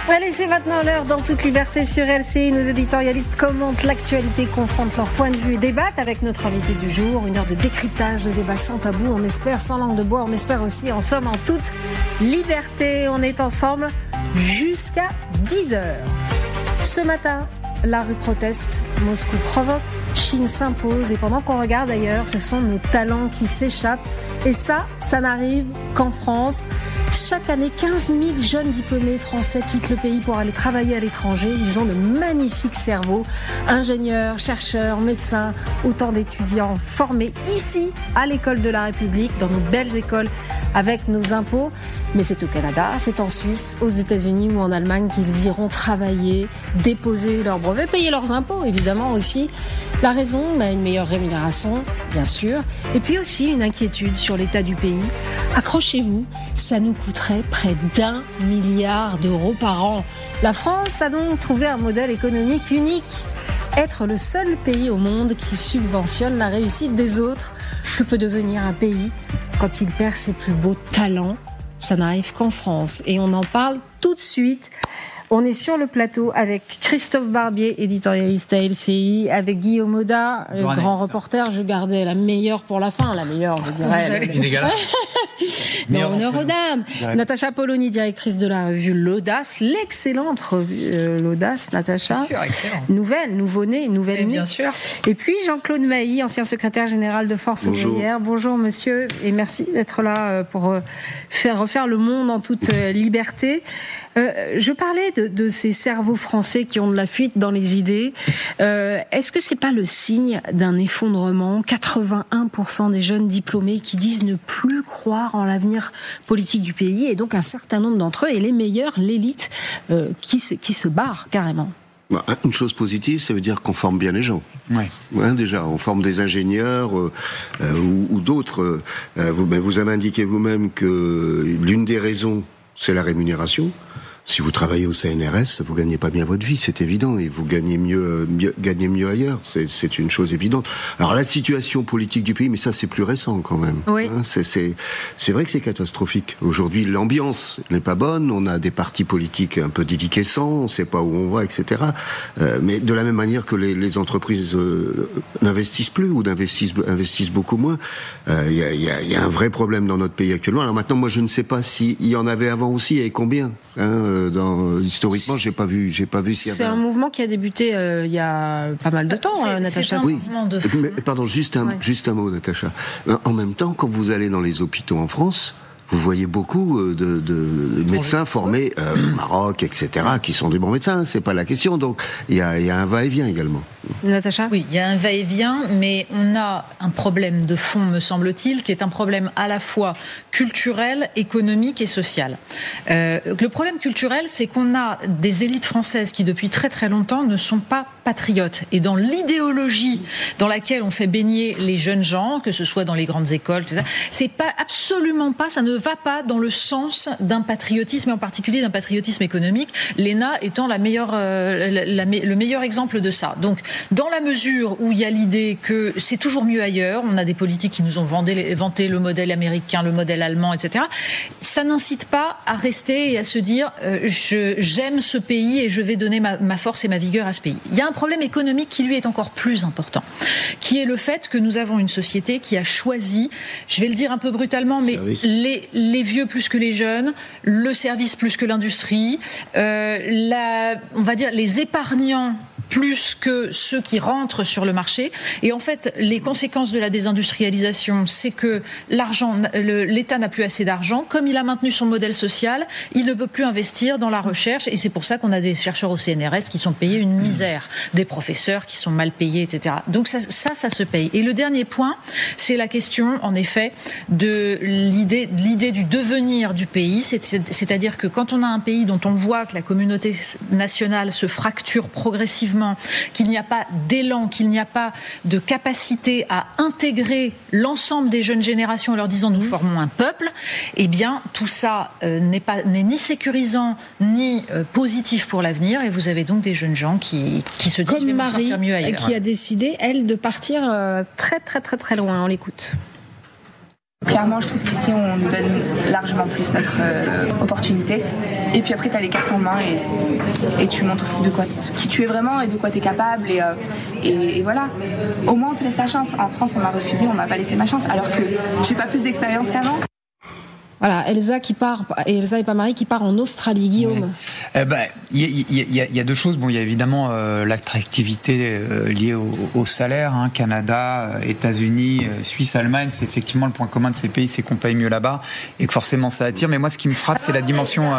Allez, c'est maintenant l'heure dans Toute Liberté sur LCI. Nos éditorialistes commentent l'actualité, confrontent leurs points de vue et débattent avec notre invité du jour. Une heure de décryptage, de débat sans tabou, on espère, sans langue de bois, on espère aussi, en somme, en toute liberté. On est ensemble jusqu'à 10h. Ce matin, la rue proteste, Moscou provoque, Chine s'impose et pendant qu'on regarde ailleurs, ce sont nos talents qui s'échappent. Et ça n'arrive qu'en France. Chaque année, 15 000 jeunes diplômés français quittent le pays pour aller travailler à l'étranger. Ils ont de magnifiques cerveaux, ingénieurs, chercheurs, médecins, autant d'étudiants formés ici, à l'école de la République, dans nos belles écoles, avec nos impôts. Mais c'est au Canada, c'est en Suisse, aux États-Unis ou en Allemagne qu'ils iront travailler, déposer leurs brevets, payer leurs impôts, évidemment aussi. La raison, une meilleure rémunération, bien sûr, et puis aussi une inquiétude sur l'état du pays. Accrochez-vous, ça nous coûterait près d'1 milliard d'euros par an. La France a donc trouvé un modèle économique unique. Être le seul pays au monde qui subventionne la réussite des autres. Que peut devenir un pays quand il perd ses plus beaux talents? Ça n'arrive qu'en France. Et on en parle tout de suite. On est sur le plateau avec Christophe Barbier, éditorialiste à LCI, avec Guillaume Audat, grand reporter. Je gardais la meilleure pour la fin, la meilleure, je dirais. Inégalable. Non, honneur aux dames. Natacha Polony, directrice de la revue L'Audace, l'excellente revue L'Audace, Natacha. Nouveau-né. Bien sûr. Et puis Jean-Claude Mailly, ancien secrétaire général de Force ouvrière. Bonjour monsieur, et merci d'être là pour refaire le monde en toute liberté. Je parlais de ces cerveaux français qui ont de la fuite dans les idées. Est-ce que c'est pas le signe d'un effondrement? 81% des jeunes diplômés qui disent ne plus croire en l'avenir politique du pays, et donc un certain nombre d'entre eux, et les meilleurs, l'élite, qui se barrent carrément. Une chose positive, ça veut dire qu'on forme bien les gens. Oui. Ouais, déjà, on forme des ingénieurs ou d'autres. Vous avez indiqué vous-même que l'une des raisons, c'est la rémunération. Si vous travaillez au CNRS, vous gagnez pas bien votre vie, c'est évident, et vous gagnez mieux ailleurs. C'est une chose évidente. Alors la situation politique du pays, mais ça c'est plus récent quand même. Oui. Hein, c'est vrai que c'est catastrophique. Aujourd'hui, l'ambiance n'est pas bonne. On a des partis politiques un peu déliquescents, on sait pas où on va, etc. Mais de la même manière que les entreprises n'investissent plus ou investissent beaucoup moins. Il y a un vrai problème dans notre pays actuellement. Alors maintenant, moi je ne sais pas s'il y en avait avant aussi et combien. Historiquement, j'ai pas vu s'il y avait. C'est un mouvement qui a débuté il y a pas mal de temps, Natacha. Oui. Mais, pardon, juste un mot, Natacha. En même temps, quand vous allez dans les hôpitaux en France, vous voyez beaucoup de médecins formés au Maroc, etc., qui sont des bons médecins. C'est pas la question. Donc, il y a un va-et-vient également. Natacha ? Oui, il y a un va-et-vient, mais on a un problème de fond, me semble-t-il, qui est un problème à la fois culturel, économique et social. Le problème culturel, c'est qu'on a des élites françaises qui, depuis très très longtemps, ne sont pas patriotes. Et dans l'idéologie dans laquelle on fait baigner les jeunes gens, que ce soit dans les grandes écoles, tout ça, c'est pas absolument pas, ça ne va pas dans le sens d'un patriotisme, et en particulier d'un patriotisme économique, l'ENA étant le meilleur exemple de ça. Donc, dans la mesure où il y a l'idée que c'est toujours mieux ailleurs, on a des politiques qui nous ont vanté le modèle américain, le modèle allemand, etc., ça n'incite pas à rester et à se dire j'aime ce pays et je vais donner ma force et ma vigueur à ce pays. Il y a un problème économique qui lui est encore plus important, qui est le fait que nous avons une société qui a choisi, je vais le dire un peu brutalement, mais les vieux plus que les jeunes, le service plus que l'industrie, on va dire les épargnants plus que ceux qui rentrent sur le marché. Et en fait, les conséquences de la désindustrialisation, c'est que l'État n'a plus assez d'argent. Comme il a maintenu son modèle social, il ne peut plus investir dans la recherche. Et c'est pour ça qu'on a des chercheurs au CNRS qui sont payés une misère, des professeurs qui sont mal payés, etc. Donc ça se paye. Et le dernier point, c'est la question, en effet, de l'idée du devenir du pays. C'est-à-dire que quand on a un pays dont on voit que la communauté nationale se fracture progressivement, qu'il n'y a pas d'élan, qu'il n'y a pas de capacité à intégrer l'ensemble des jeunes générations en leur disant nous formons un peuple, eh bien tout ça n'est ni sécurisant ni positif pour l'avenir, et vous avez donc des jeunes gens qui se disent je vais m'en sortir mieux ailleurs. Qui a décidé, elle, de partir très très très très loin. On l'écoute. Clairement, je trouve qu'ici, on nous donne largement plus notre opportunité. Et puis après, tu as les cartes en main et tu montres qui tu es vraiment et de quoi tu es capable. Et voilà. Au moins, on te laisse la chance. En France, on m'a refusé, on m'a pas laissé ma chance, alors que j'ai pas plus d'expérience qu'avant. Voilà, Elsa et Pamari qui part en Australie, Guillaume. Il y a deux choses. Bon, il y a évidemment l'attractivité liée au salaire. Canada, États-Unis, Suisse, Allemagne, c'est effectivement le point commun de ces pays, c'est qu'on paye mieux là-bas et que forcément ça attire. Mais moi, ce qui me frappe, c'est la dimension.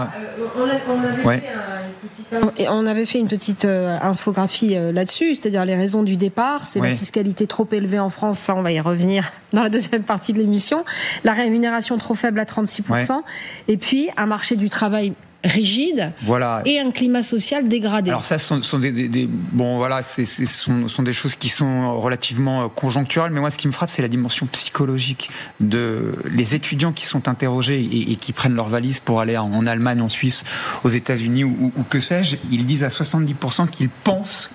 On avait fait une petite infographie là-dessus, c'est-à-dire les raisons du départ. C'est la fiscalité trop élevée en France, ça on va y revenir dans la deuxième partie de l'émission. La rémunération trop faible à 36%, et puis un marché du travail rigide et un climat social dégradé. Alors ça sont sont des choses qui sont relativement conjoncturelles, mais moi ce qui me frappe c'est la dimension psychologique de les étudiants qui sont interrogés et qui prennent leurs valises pour aller en Allemagne, en Suisse, aux États-Unis ou que sais-je. Ils disent à 70% qu'ils pensent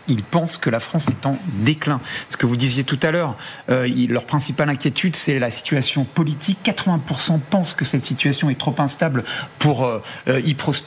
que la France est en déclin. Ce que vous disiez tout à l'heure, leur principale inquiétude c'est la situation politique. 80% pensent que cette situation est trop instable pour y prospérer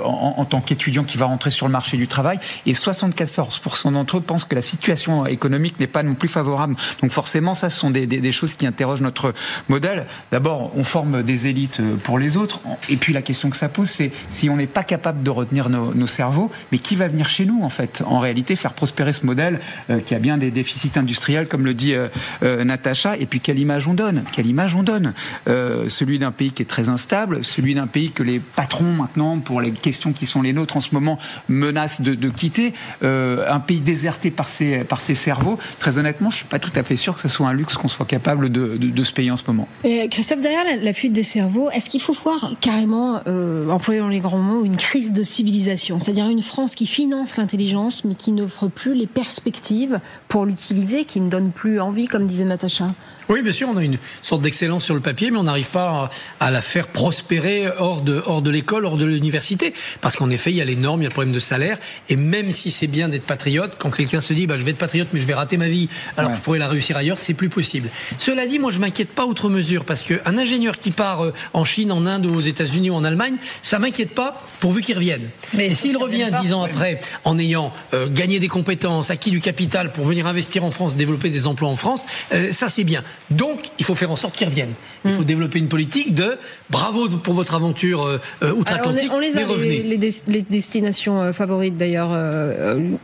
en tant qu'étudiant qui va rentrer sur le marché du travail, et 74% d'entre eux pensent que la situation économique n'est pas non plus favorable. Donc forcément, ça ce sont des choses qui interrogent notre modèle. D'abord, on forme des élites pour les autres, et puis la question que ça pose, c'est si on n'est pas capable de retenir nos cerveaux, mais qui va venir chez nous en fait, en réalité, faire prospérer ce modèle qui a bien des déficits industriels, comme le dit Natacha, et puis quelle image on donne celui d'un pays qui est très instable, celui d'un pays que les patrons maintenant, pour les questions qui sont les nôtres en ce moment, menacent de quitter, un pays déserté par ses cerveaux. Très honnêtement, je suis pas tout à fait sûr que ce soit un luxe qu'on soit capable de se payer en ce moment. Christophe, derrière la fuite des cerveaux, est-ce qu'il faut voir carrément, employons les grands mots, une crise de civilisation, c'est-à-dire une France qui finance l'intelligence mais qui n'offre plus les perspectives pour l'utiliser, qui ne donne plus envie, comme disait Natacha? Oui, bien sûr, on a une sorte d'excellence sur le papier, mais on n'arrive pas à la faire prospérer hors de l'école, hors de l'université. Parce qu'en effet, il y a les normes, il y a le problème de salaire. Et même si c'est bien d'être patriote, quand quelqu'un se dit je vais être patriote, mais je vais rater ma vie, alors que je pourrais la réussir ailleurs, c'est plus possible. Cela dit, moi, je m'inquiète pas outre mesure, parce qu'un ingénieur qui part en Chine, en Inde, ou aux États-Unis ou en Allemagne, ça m'inquiète pas pourvu qu'il revienne. Mais s'il revient 10 ans après, en ayant gagné des compétences, acquis du capital pour venir investir en France, développer des emplois en France, ça c'est bien. Donc, il faut faire en sorte qu'ils reviennent. Il faut développer une politique de bravo pour votre aventure outre-Atlantique, mais revenez. Les destinations favorites d'ailleurs,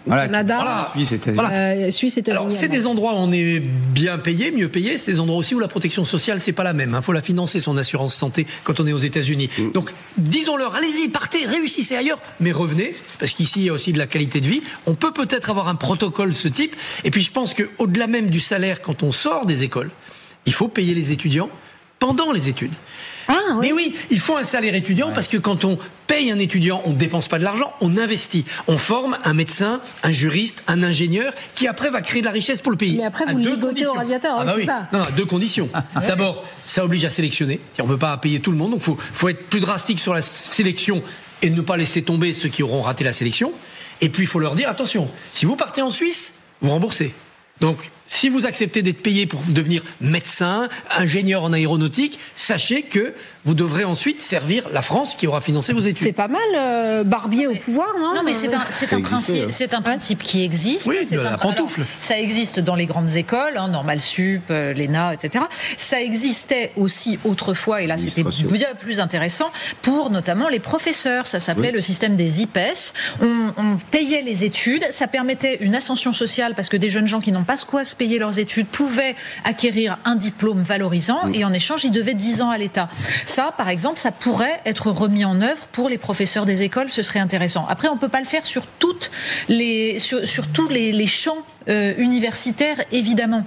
Canada, Suisse, États-Unis. Alors, c'est des endroits où on est bien payé, mieux payé. C'est des endroits aussi où la protection sociale, c'est pas la même. Il faut la financer, son assurance santé, quand on est aux États-Unis. Donc, disons-leur, allez-y, partez, réussissez ailleurs, mais revenez, parce qu'ici, il y a aussi de la qualité de vie. On peut peut-être avoir un protocole de ce type. Et puis, je pense qu'au-delà même du salaire, quand on sort des écoles, il faut payer les étudiants pendant les études. Mais oui, il faut un salaire étudiant parce que quand on paye un étudiant, on ne dépense pas de l'argent, on investit. On forme un médecin, un juriste, un ingénieur qui après va créer de la richesse pour le pays. Mais après, vous ligotez au radiateur, c'est ça. Non, à deux conditions. D'abord, ça oblige à sélectionner. On ne peut pas payer tout le monde, donc il faut être plus drastique sur la sélection et ne pas laisser tomber ceux qui auront raté la sélection. Et puis, il faut leur dire, attention, si vous partez en Suisse, vous remboursez. Donc, si vous acceptez d'être payé pour devenir médecin, ingénieur en aéronautique, sachez que vous devrez ensuite servir la France qui aura financé vos études. C'est pas mal, Barbier au pouvoir, non? Non, mais c'est un principe qui existe. Oui, de la pantoufle. Alors, ça existe dans les grandes écoles, Normal Sup, l'ENA, etc. Ça existait aussi autrefois, et là c'était bien plus intéressant, pour notamment les professeurs. Ça s'appelait le système des IPES. On payait les études, ça permettait une ascension sociale parce que des jeunes gens qui n'ont pas quoi se payer leurs études pouvaient acquérir un diplôme valorisant et en échange ils devaient 10 ans à l'État. Ça, par exemple, ça pourrait être remis en œuvre pour les professeurs des écoles, ce serait intéressant. Après, on peut pas le faire sur tous les champs universitaires, évidemment.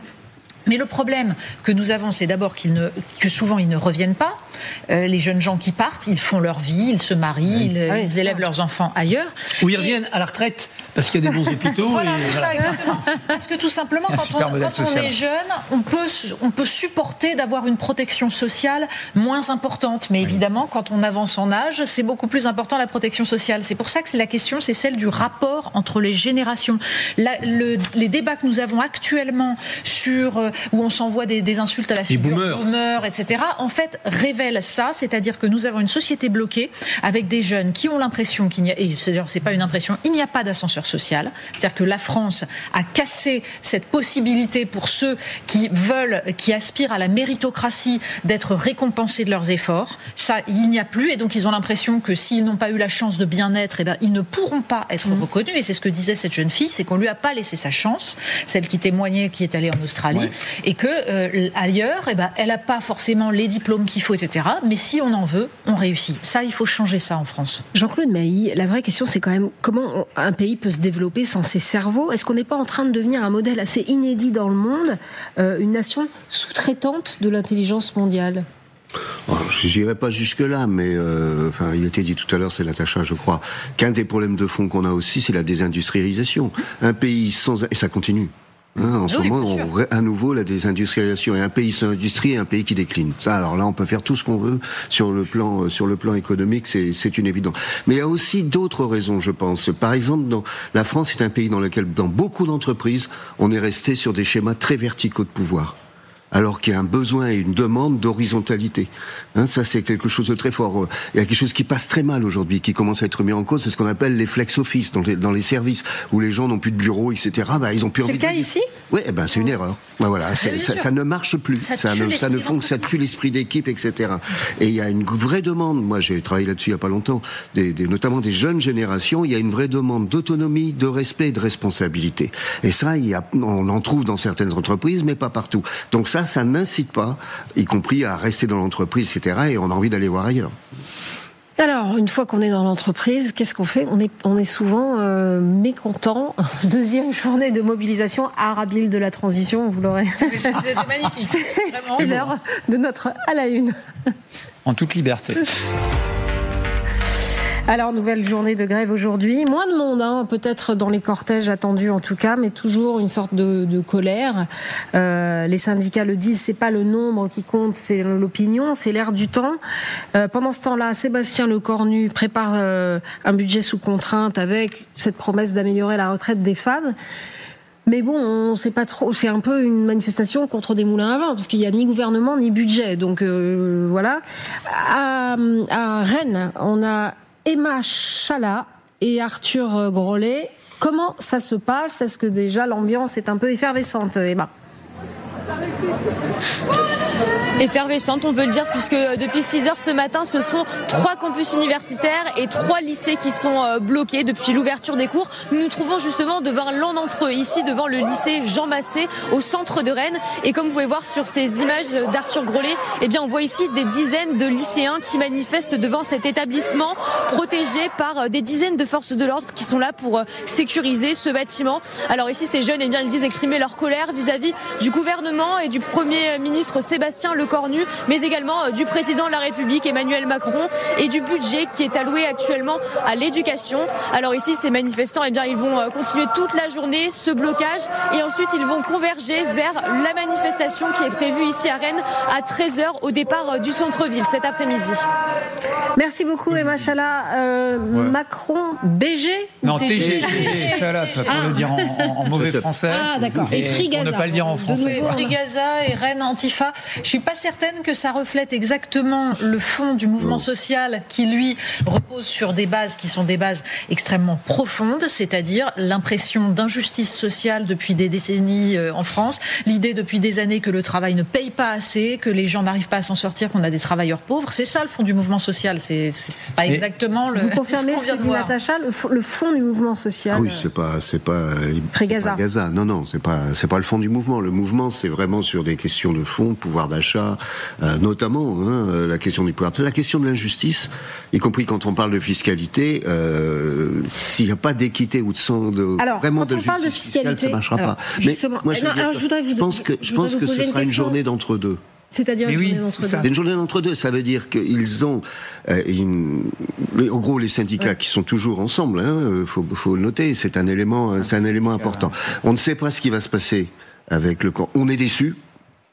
Mais le problème que nous avons, c'est d'abord que souvent ils ne reviennent pas. Les jeunes gens qui partent, ils font leur vie, ils se marient, ils élèvent leurs enfants ailleurs. Ou ils reviennent à la retraite parce qu'il y a des bons hôpitaux. Voilà, c'est ça, exactement. Parce que tout simplement, quand on est jeune, on peut supporter d'avoir une protection sociale moins importante. Mais évidemment, quand on avance en âge, c'est beaucoup plus important la protection sociale. C'est pour ça que la question, c'est celle du rapport entre les générations. Les débats que nous avons actuellement où on s'envoie des insultes à la figure boomer, etc., en fait, révèlent ça, c'est-à-dire que nous avons une société bloquée avec des jeunes qui ont l'impression c'est pas une impression, il n'y a pas d'ascenseur social. C'est-à-dire que la France a cassé cette possibilité pour ceux qui aspirent à la méritocratie d'être récompensés de leurs efforts. Ça, il n'y a plus, et donc ils ont l'impression que s'ils n'ont pas eu la chance de bien être, ils ne pourront pas être reconnus. Et c'est ce que disait cette jeune fille, c'est qu'on lui a pas laissé sa chance, celle qui témoignait, qui est allée en Australie, et que ailleurs, elle n'a pas forcément les diplômes qu'il faut, etc. Mais si on en veut, on réussit. Ça, il faut changer ça en France. Jean-Claude Mailly, la vraie question, c'est quand même comment un pays peut se développer sans ses cerveaux. Est-ce qu'on n'est pas en train de devenir un modèle assez inédit dans le monde, une nation sous-traitante de l'intelligence mondiale ? Je n'irai pas jusque-là, mais il a été dit tout à l'heure, c'est Natacha, je crois, qu'un des problèmes de fond qu'on a aussi, c'est la désindustrialisation. Un pays et ça continue. En ce moment, à nouveau, la désindustrialisation. Et un pays sans industrie et un pays qui décline. Ça, alors là, on peut faire tout ce qu'on veut sur le plan économique, c'est une évidence. Mais il y a aussi d'autres raisons, je pense. Par exemple, la France est un pays dans lequel, dans beaucoup d'entreprises, on est resté sur des schémas très verticaux de pouvoir. Alors qu'il y a un besoin et une demande d'horizontalité. Ça, c'est quelque chose de très fort. Il y a quelque chose qui passe très mal aujourd'hui, qui commence à être mis en cause, c'est ce qu'on appelle les flex-office dans les services, où les gens n'ont plus de bureau, etc. Ils ont plus envie. C'est le cas ici ? Oui, c'est une erreur. Voilà, ça ne marche plus. Ça ne tue l'esprit d'équipe, etc. Et il y a une vraie demande. Moi, j'ai travaillé là-dessus il y a pas longtemps, notamment des jeunes générations. Il y a une vraie demande d'autonomie, de respect et de responsabilité. Et ça, on en trouve dans certaines entreprises, mais pas partout. Donc ça n'incite pas, y compris à rester dans l'entreprise, etc. Et on a envie d'aller voir ailleurs. Alors, une fois qu'on est dans l'entreprise, qu'est-ce qu'on fait ? On est souvent mécontent. Deuxième journée de mobilisation arabile de la transition, vous l'aurez. C'était magnifique. C'est l'heure de notre à la une. En toute liberté. Alors, nouvelle journée de grève aujourd'hui. Moins de monde, peut-être dans les cortèges attendus en tout cas, mais toujours une sorte de colère. Les syndicats le disent, c'est pas le nombre qui compte, c'est l'opinion, c'est l'air du temps. Pendant ce temps-là, Sébastien Lecornu prépare un budget sous contrainte avec cette promesse d'améliorer la retraite des femmes. Mais bon, on sait pas trop. C'est un peu une manifestation contre des moulins à vent, parce qu'il y a ni gouvernement ni budget. Donc voilà. À Rennes, on a Emma Chala et Arthur Grolet. Comment ça se passe ? Est-ce que déjà l'ambiance est un peu effervescente, Emma ? Effervescente, on peut le dire, puisque depuis 6h ce matin, ce sont 3 campus universitaires et 3 lycées qui sont bloqués depuis l'ouverture des cours. Nous nous trouvons justement devant l'un d'entre eux, ici devant le lycée Jean Massé, au centre de Rennes. Et comme vous pouvez voir sur ces images d'Arthur Grolet, on voit ici des dizaines de lycéens qui manifestent devant cet établissement, protégé par des dizaines de forces de l'ordre qui sont là pour sécuriser ce bâtiment. Alors ici, ces jeunes, ils disent exprimer leur colère vis-à-vis du gouvernement et du Premier ministre Sébastien Lecornu, mais également du président de la République Emmanuel Macron et du budget qui est alloué actuellement à l'éducation. Alors ici, ces manifestants, ils vont continuer toute la journée ce blocage et ensuite ils vont converger vers la manifestation qui est prévue ici à Rennes à 13h au départ du centre-ville cet après-midi. Merci beaucoup Emma Chala. Macron, BG Non, TG, Chala, pour le dire en mauvais français. Ah d'accord. Et Frigaza. Pour ne pas le dire en français. Frigaza et Rennes Antifa. Je suis pas certaine que ça reflète exactement le fond du mouvement social qui, lui, repose sur des bases qui sont des bases extrêmement profondes, c'est-à-dire l'impression d'injustice sociale depuis des décennies en France, l'idée depuis des années que le travail ne paye pas assez, que les gens n'arrivent pas à s'en sortir, qu'on a des travailleurs pauvres. C'est ça le fond du mouvement social. C'est pas exactement le. Vous confirmez ce que dit Natacha, le fond du mouvement social. Ah oui, c'est pas Frigaza. Non, c'est pas le fond du mouvement. Le mouvement, c'est vraiment sur des questions de fond, pouvoir d'achat, notamment la question du pouvoir, la question de l'injustice, y compris quand on parle de fiscalité. S'il n'y a pas d'équité ou vraiment de justice fiscale, ça ne marchera pas. Mais moi, je pense que ce sera une journée d'entre-deux. C'est-à-dire une journée d'entre-deux. Une journée d'entre-deux, ça veut dire qu'ils ont en gros les syndicats qui sont toujours ensemble, faut le noter, c'est un élément important. On ne sait pas ce qui va se passer avec le camp. On est déçus.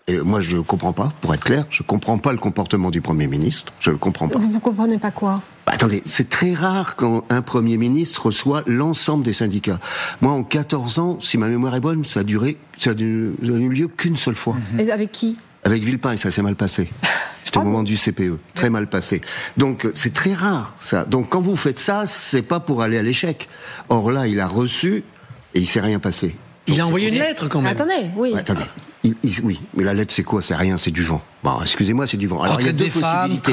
Et moi, je comprends pas, pour être clair, je comprends pas le comportement du Premier ministre. Je le comprends pas. Vous comprenez pas quoi ? Attendez, c'est très rare quand un Premier ministre reçoit l'ensemble des syndicats. Moi, en 14 ans, si ma mémoire est bonne, ça a eu lieu qu'une seule fois. Et avec qui ? Avec Villepin, et ça s'est mal passé. C'était au moment du CPE. Très mal passé. Donc, c'est très rare, ça. Donc, quand vous faites ça, c'est pas pour aller à l'échec. Or là, il a reçu, et il s'est rien passé. Il a envoyé une lettre, quand même. Attendez, oui. Attendez. Oui, mais la lettre, c'est quoi ? C'est rien, c'est du vent. Bon, excusez-moi, c'est du vent. Alors, il y a deux possibilités.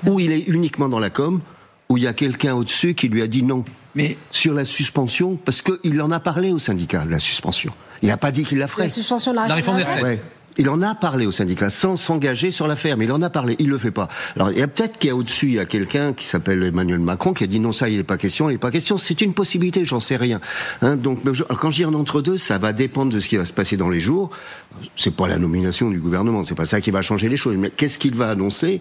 Où il est uniquement dans la com, où il y a quelqu'un au-dessus qui lui a dit non. Mais sur la suspension, parce qu'il en a parlé au syndicat, la suspension. Il n'a pas dit qu'il la ferait. La suspension de la réforme des retraites. Ouais. Il en a parlé au syndicat, sans s'engager sur l'affaire, mais il en a parlé, il le fait pas. Alors, il y a peut-être qu'il y a au-dessus, il y a quelqu'un qui s'appelle Emmanuel Macron, qui a dit non, ça, il n'est pas question, c'est une possibilité, j'en sais rien. Donc, quand je dis en entre-deux, ça va dépendre de ce qui va se passer dans les jours. C'est pas la nomination du gouvernement, c'est pas ça qui va changer les choses, mais qu'est-ce qu'il va annoncer?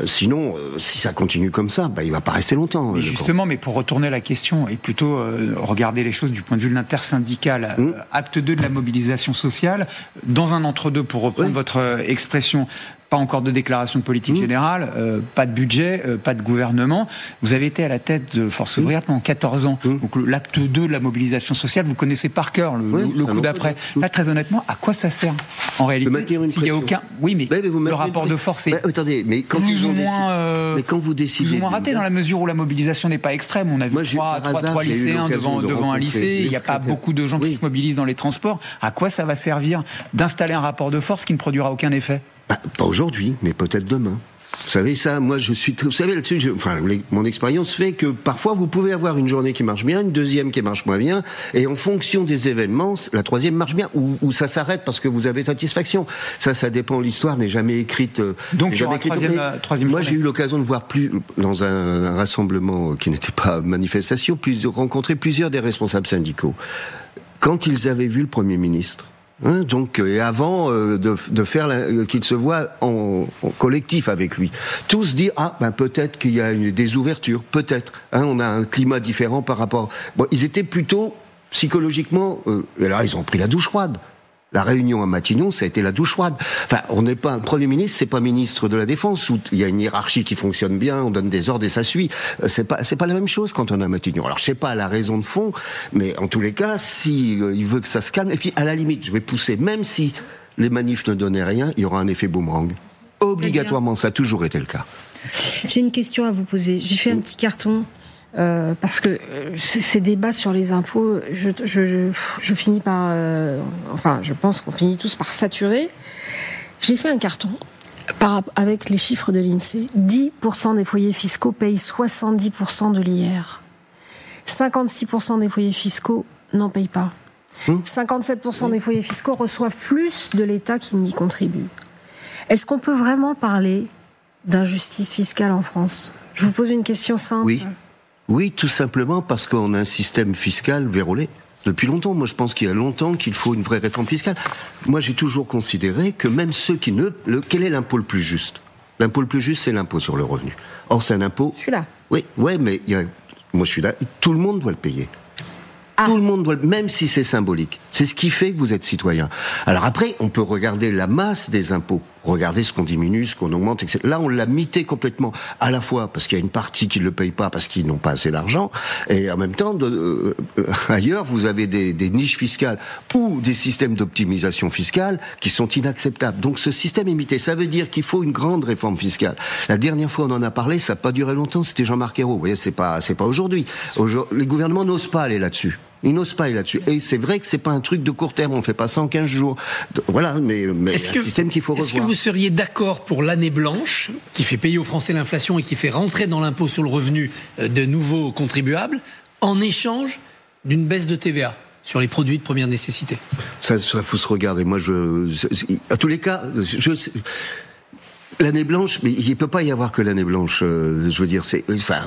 Sinon, si ça continue comme ça, il va pas rester longtemps. Mais justement, mais pour retourner la question, et plutôt regarder les choses du point de vue de l'intersyndical, acte 2 de la mobilisation sociale, dans un entre-deux, pour reprendre votre expression, pas encore de déclaration de politique générale, pas de budget, pas de gouvernement. Vous avez été à la tête de Force ouvrière pendant 14 ans. Donc l'acte 2 de la mobilisation sociale, vous connaissez par cœur le coup d'après. Là, très honnêtement, à quoi ça sert en réalité s'il n'y a aucun... Oui, mais le rapport de force est attendez, mais quand plus ou moins mais quand vous décidez... plus ou moins raté, dans la mesure où la mobilisation n'est pas extrême. On a vu trois lycéens devant un lycée. Il n'y a pas beaucoup de gens qui se mobilisent dans les transports. À quoi ça va servir d'installer un rapport de force qui ne produira aucun effet ? Pas aujourd'hui, mais peut-être demain. Vous savez, ça, moi, vous savez, là-dessus, mon expérience fait que parfois, vous pouvez avoir une journée qui marche bien, une deuxième qui marche moins bien, et en fonction des événements, la troisième marche bien, ou ça s'arrête parce que vous avez satisfaction. Ça dépend, l'histoire n'est jamais écrite. Donc, il y aura troisième moi, journée. j'ai eu l'occasion de voir dans un rassemblement qui n'était pas manifestation, rencontrer plusieurs des responsables syndicaux. Quand ils avaient vu le Premier ministre, donc, et avant de faire qu'il se voit en collectif avec lui, tous disent peut-être qu'il y a des ouvertures, peut-être. On a un climat différent par rapport. Bon, ils étaient plutôt psychologiquement. Et là, ils ont pris la douche froide. La réunion à Matignon, ça a été la douche froide. Enfin, on n'est pas un Premier ministre, c'est pas ministre de la Défense où il y a une hiérarchie qui fonctionne bien, on donne des ordres et ça suit. C'est pas la même chose quand on est à Matignon. Alors, je sais pas la raison de fond, mais en tous les cas, il veut que ça se calme. Et puis, à la limite, je vais pousser, même si les manifs ne donnaient rien, il y aura un effet boomerang. Obligatoirement, ça a toujours été le cas. J'ai une question à vous poser. J'ai fait un petit carton. Parce que ces débats sur les impôts, je finis par... je pense qu'on finit tous par saturer. J'ai fait un carton avec les chiffres de l'INSEE. 10% des foyers fiscaux payent 70% de l'IR. 56% des foyers fiscaux n'en payent pas. 57% des foyers fiscaux reçoivent plus de l'État qu'ils n'y contribuent. Est-ce qu'on peut vraiment parler d'injustice fiscale en France ? Je vous pose une question simple. Oui, tout simplement parce qu'on a un système fiscal vérolé. Depuis longtemps, moi je pense qu'il y a longtemps qu'il faut une vraie réforme fiscale. Moi j'ai toujours considéré que même ceux qui quel est l'impôt le plus juste ? L'impôt le plus juste, c'est l'impôt sur le revenu. Or c'est un impôt... Celui-là. Oui, mais moi je suis là, tout le monde doit le payer. Tout le monde doit, même si c'est symbolique. C'est ce qui fait que vous êtes citoyen. Alors après, on peut regarder la masse des impôts, regarder ce qu'on diminue, ce qu'on augmente, etc. Là, on l'a mité complètement, à la fois parce qu'il y a une partie qui ne le paye pas parce qu'ils n'ont pas assez d'argent, et en même temps, ailleurs, vous avez des niches fiscales ou des systèmes d'optimisation fiscale qui sont inacceptables. Donc ce système est mité. Ça veut dire qu'il faut une grande réforme fiscale. La dernière fois, on en a parlé, ça n'a pas duré longtemps, c'était Jean-Marc Ayrault. Vous voyez, c'est pas aujourd'hui. Les gouvernements n'osent pas aller là-dessus. Ils n'osent pas aller là-dessus. Et c'est vrai que c'est pas un truc de court terme, on fait pas ça en 15 jours. Voilà, mais c'est un système qu'il faut revoir. Est-ce que vous seriez d'accord pour l'année blanche, qui fait payer aux Français l'inflation et qui fait rentrer dans l'impôt sur le revenu de nouveaux contribuables, en échange d'une baisse de TVA sur les produits de première nécessité ? Ça faut se regarder. Moi, à tous les cas, L'année blanche, mais il ne peut pas y avoir que l'année blanche. Je veux dire,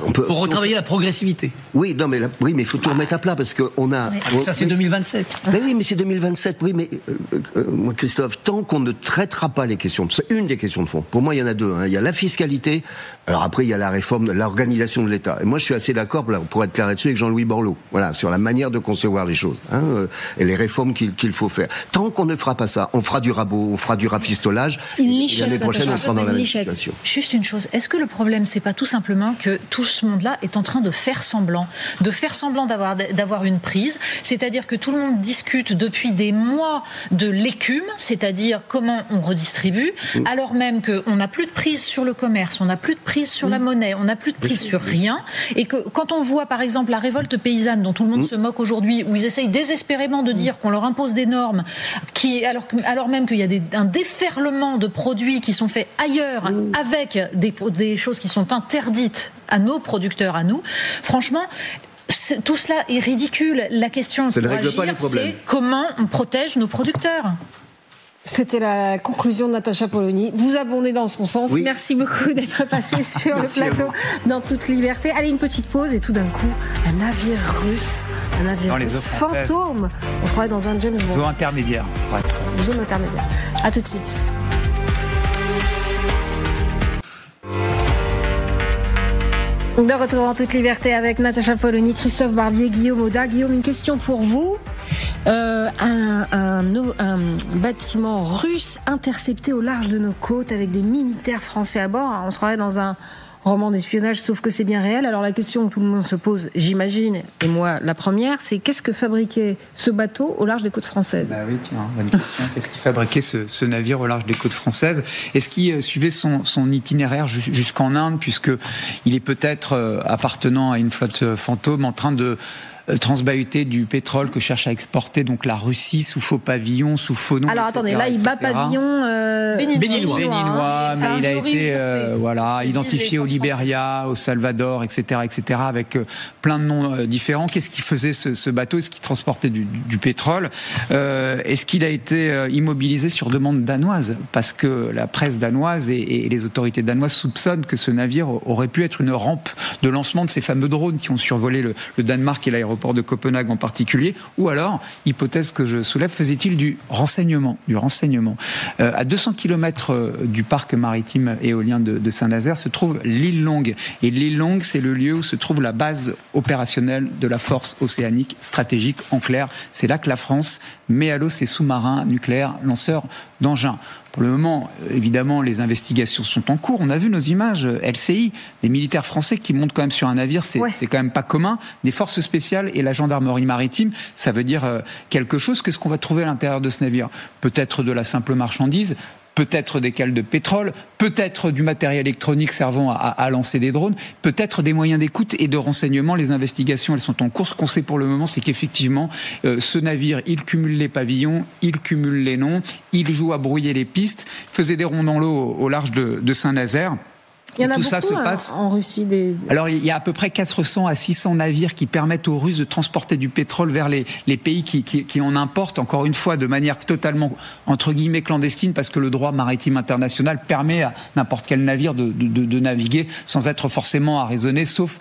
on peut. Pour retravailler la progressivité. Oui, non, mais il faut tout remettre à plat parce que on a. Ça, c'est 2027. Mais oui, mais c'est 2027. Oui, mais moi, Christophe, tant qu'on ne traitera pas les questions, c'est une des questions de fond. Pour moi, il y en a deux. Il y a la fiscalité. Alors après, il y a la réforme de l'organisation de l'État. Et moi, je suis assez d'accord, pour être clair là-dessus, avec Jean-Louis Borloo. Voilà, sur la manière de concevoir les choses, et les réformes qu'il faut faire. Tant qu'on ne fera pas ça, on fera du rabot, on fera du rafistolage. L'année prochaine, on sera dans la même situation. Juste une chose, est-ce que le problème, c'est pas tout simplement que tout ce monde-là est en train de faire semblant d'avoir une prise, c'est-à-dire que tout le monde discute depuis des mois de l'écume, c'est-à-dire comment on redistribue, alors même qu'on n'a plus de prise sur le commerce, on n'a plus de prise sur la monnaie, on n'a plus de prise sur rien, et que quand on voit par exemple la révolte paysanne dont tout le monde se moque aujourd'hui, où ils essayent désespérément de dire qu'on leur impose des normes, alors même qu'il y a un déferlement de produits qui sont faits ailleurs, avec des choses qui sont interdites à nos producteurs, à nous, franchement, tout cela est ridicule. La question pour agir, c'est comment on protège nos producteurs. C'était la conclusion de Natacha Polony. Vous abondez dans son sens. Oui. Merci beaucoup d'être passé sur le plateau dans toute liberté. Allez, une petite pause et tout d'un coup, un navire russe fantôme. On se croirait dans un James Bond. Zone intermédiaire. Zone intermédiaire. À tout de suite. De retour en toute liberté avec Natacha Polony, Christophe Barbier, Guillaume Audat. Guillaume, une question pour vous. Un bâtiment russe intercepté au large de nos côtes avec des militaires français à bord. On se croirait dans un roman d'espionnage, sauf que c'est bien réel. Alors la question que tout le monde se pose, j'imagine, et moi la première, c'est qu'est-ce que fabriquait ce bateau au large des côtes françaises ? Bah oui, tiens, bonne question. Qu'est-ce qui fabriquait ce navire au large des côtes françaises ? Est-ce qu'il suivait son itinéraire jusqu'en Inde, puisqu'il est peut-être appartenant à une flotte fantôme en train de transbahuter du pétrole que cherche à exporter donc la Russie sous faux pavillon, sous faux nom. Alors attendez, là il bat pavillon béninois, mais il a été identifié au Libéria, au Salvador, etc., avec plein de noms différents. Qu'est-ce qui faisait ce bateau ? Est-ce qu'il transportait du pétrole ? Est-ce qu'il a été immobilisé sur demande danoise ? Parce que la presse danoise et les autorités danoises soupçonnent que ce navire aurait pu être une rampe de lancement de ces fameux drones qui ont survolé le Danemark et l'aéroport de Copenhague en particulier, ou alors, hypothèse que je soulève, faisait-il du renseignement. À 200 km du parc maritime éolien de Saint-Nazaire se trouve l'île Longue. Et l'île Longue, c'est le lieu où se trouve la base opérationnelle de la force océanique stratégique. En clair, c'est là que la France met à l'eau ses sous-marins nucléaires lanceurs d'engins. Pour le moment, évidemment, les investigations sont en cours. On a vu nos images LCI, des militaires français qui montent quand même sur un navire, c'est quand même pas commun. Des forces spéciales et la gendarmerie maritime, ça veut dire quelque chose. Qu'est-ce qu'on va trouver à l'intérieur de ce navire ? Peut-être de la simple marchandise, peut-être des cales de pétrole, peut-être du matériel électronique servant à lancer des drones, peut-être des moyens d'écoute et de renseignement. Les investigations, elles sont en cours. Ce qu'on sait pour le moment, c'est qu'effectivement, ce navire, il cumule les pavillons, il cumule les noms, il joue à brouiller les pistes, faisait des ronds dans l'eau au large de Saint-Nazaire. Il y en a beaucoup en Russie. Alors, il y a à peu près 400 à 600 navires qui permettent aux Russes de transporter du pétrole vers les pays qui en importent, encore une fois, de manière totalement, entre guillemets, clandestine, parce que le droit maritime international permet à n'importe quel navire de naviguer sans être forcément arraisonné, sauf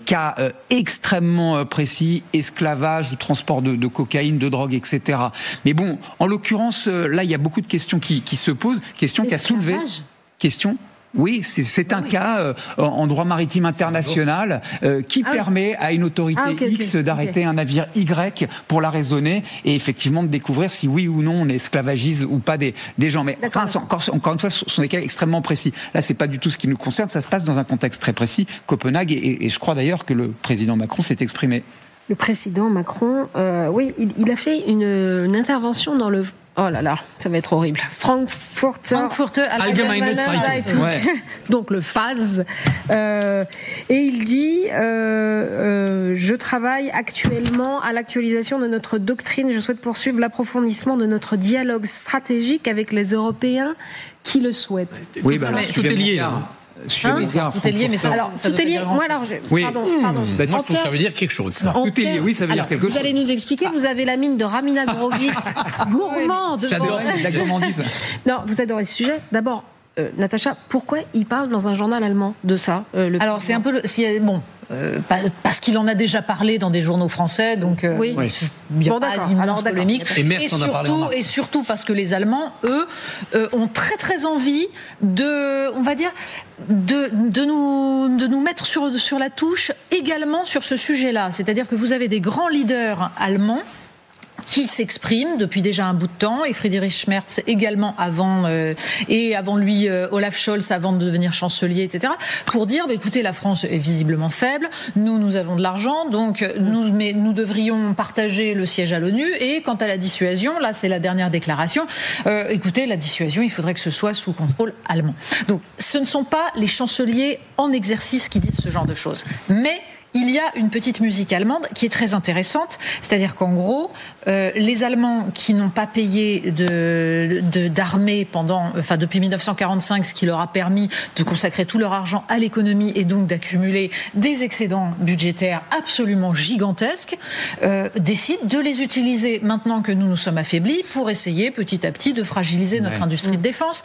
cas extrêmement précis, esclavage ou transport de cocaïne, de drogue, etc. Mais bon, en l'occurrence, là, il y a beaucoup de questions qui se posent, questions qu'a soulevé. Oui, c'est un cas en droit maritime international qui permet à une autorité X d'arrêter un navire Y pour l'arraisonner et effectivement de découvrir si oui ou non on esclavagise ou pas des gens. Mais enfin, encore une fois, ce sont des cas extrêmement précis. Là, c'est pas du tout ce qui nous concerne. Ça se passe dans un contexte très précis, Copenhague, et je crois d'ailleurs que le président Macron s'est exprimé. Le président Macron, il a fait une intervention dans le... Oh là là, ça va être horrible. Frankfurter Allgemeine Zeitung. Donc le FAZ. Et il dit je travaille actuellement à l'actualisation de notre doctrine. Je souhaite poursuivre l'approfondissement de notre dialogue stratégique avec les Européens qui le souhaitent. Oui, tout est lié là. Tout est lié, mais ça tout est lié. Moi, alors, pardon. Moi, je trouve que ça veut dire quelque chose. Tout est lié, oui, ça veut dire quelque chose. Vous allez nous expliquer. Vous avez la mine de Ramina Grogis, gourmande. J'adore la gourmandise. Non, vous adorez ce sujet. D'abord, Natacha, pourquoi il parle dans un journal allemand de ça Alors c'est un peu parce qu'il en a déjà parlé dans des journaux français, donc il n'y a pas d'immense polémique. Et surtout parce que les Allemands, eux, ont très très envie de nous mettre sur la touche également sur ce sujet-là. C'est-à-dire que vous avez des grands leaders allemands qui s'exprime depuis déjà un bout de temps, et Friedrich Merz également avant lui Olaf Scholz avant de devenir chancelier, etc., pour dire écoutez, la France est visiblement faible, nous avons de l'argent, donc nous devrions partager le siège à l'ONU, et quant à la dissuasion, là c'est la dernière déclaration, écoutez, la dissuasion, il faudrait que ce soit sous contrôle allemand. Donc ce ne sont pas les chanceliers en exercice qui disent ce genre de choses, mais il y a une petite musique allemande qui est très intéressante, c'est-à-dire qu'en gros, les Allemands qui n'ont pas payé d'armée depuis 1945, ce qui leur a permis de consacrer tout leur argent à l'économie et donc d'accumuler des excédents budgétaires absolument gigantesques, décident de les utiliser maintenant que nous sommes affaiblis pour essayer petit à petit de fragiliser notre industrie de défense.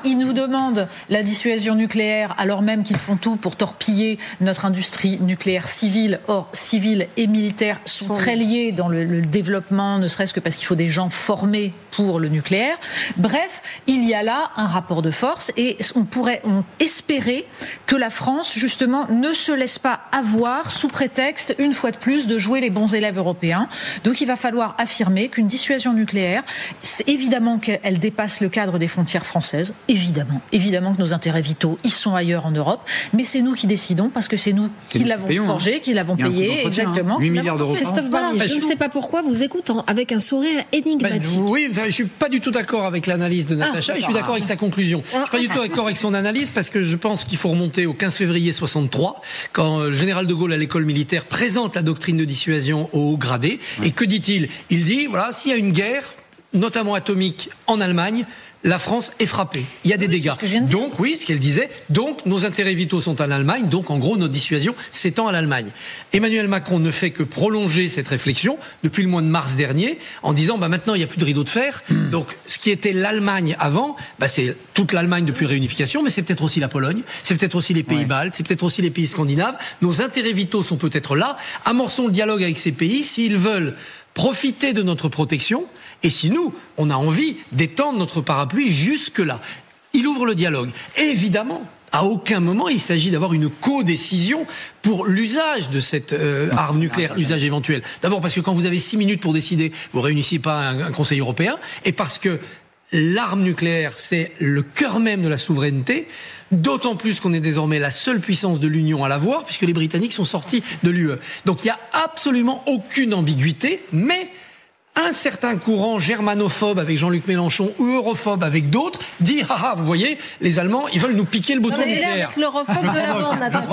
Ils nous demandent la dissuasion nucléaire alors même qu'ils font tout pour torpiller notre industrie nucléaire civile. Or, civile et militaire sont très liés dans le développement, ne serait-ce que parce qu'il faut des gens formés pour le nucléaire. Bref, il y a là un rapport de force et on espérer que la France, justement, ne se laisse pas avoir sous prétexte, une fois de plus, de jouer les bons élèves européens. Donc il va falloir affirmer qu'une dissuasion nucléaire, c'est évidemment qu'elle dépasse le cadre des frontières françaises, évidemment que nos intérêts vitaux, ils sont ailleurs en Europe, mais c'est nous qui décidons parce que c'est nous qui l'avons forgé, qui l'avons payé, exactement. 8 milliards d'euros. Christophe Barbier, je ne sais pas pourquoi, vous écoute avec un sourire énigmatique. Je ne suis pas du tout d'accord avec l'analyse de Natacha, et je suis d'accord avec sa conclusion. Je ne suis pas du tout d'accord avec son analyse, parce que je pense qu'il faut remonter au 15 février 63, quand le général de Gaulle à l'école militaire présente la doctrine de dissuasion aux hauts gradés. Et que dit-il ? Il dit, voilà, s'il y a une guerre, notamment atomique, en Allemagne, la France est frappée. Il y a des dégâts. Donc, ce qu'elle disait, donc nos intérêts vitaux sont en Allemagne, donc en gros notre dissuasion s'étend à l'Allemagne. Emmanuel Macron ne fait que prolonger cette réflexion depuis le mois de mars dernier, en disant maintenant il n'y a plus de rideau de fer. Donc ce qui était l'Allemagne avant, c'est toute l'Allemagne depuis la réunification, mais c'est peut-être aussi la Pologne, c'est peut-être aussi les pays baltes, c'est peut-être aussi les pays scandinaves. Nos intérêts vitaux sont peut-être là. Amorçons le dialogue avec ces pays s'ils veulent profiter de notre protection, et si nous, on a envie d'étendre notre parapluie jusque-là. Il ouvre le dialogue. Et évidemment, à aucun moment il s'agit d'avoir une codécision pour l'usage de cette arme nucléaire, l'usage éventuel. D'abord parce que quand vous avez 6 minutes pour décider, vous ne réunissez pas un Conseil européen, et parce que l'arme nucléaire, c'est le cœur même de la souveraineté, d'autant plus qu'on est désormais la seule puissance de l'Union à l'avoir, puisque les Britanniques sont sortis de l'UE. Donc il n'y a absolument aucune ambiguïté, mais un certain courant germanophobe avec Jean-Luc Mélenchon ou europhobe avec d'autres dit vous voyez, les Allemands, ils veulent nous piquer le bouton nucléaire. L'europhobe de la bande,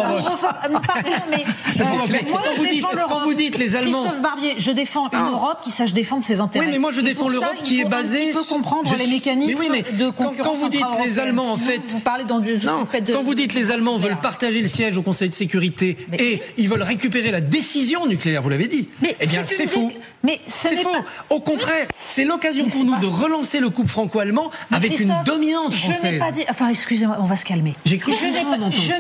quand vous dites les Allemands, Christophe Barbier, je défends une Europe qui sache défendre ses intérêts. Oui, mais moi je défends l'Europe qui est basée. Il faut comprendre les mécanismes de concurrence. Quand vous dites les Allemands, en fait, vous parlez quand vous dites les Allemands veulent partager le siège au Conseil de sécurité et ils veulent récupérer la décision nucléaire, vous l'avez dit. Eh bien, c'est faux. Mais c'est faux. Au contraire, c'est l'occasion pour nous de relancer le couple franco-allemand avec une dominante française. Je n'ai pas dit. Excusez-moi, on va se calmer. Je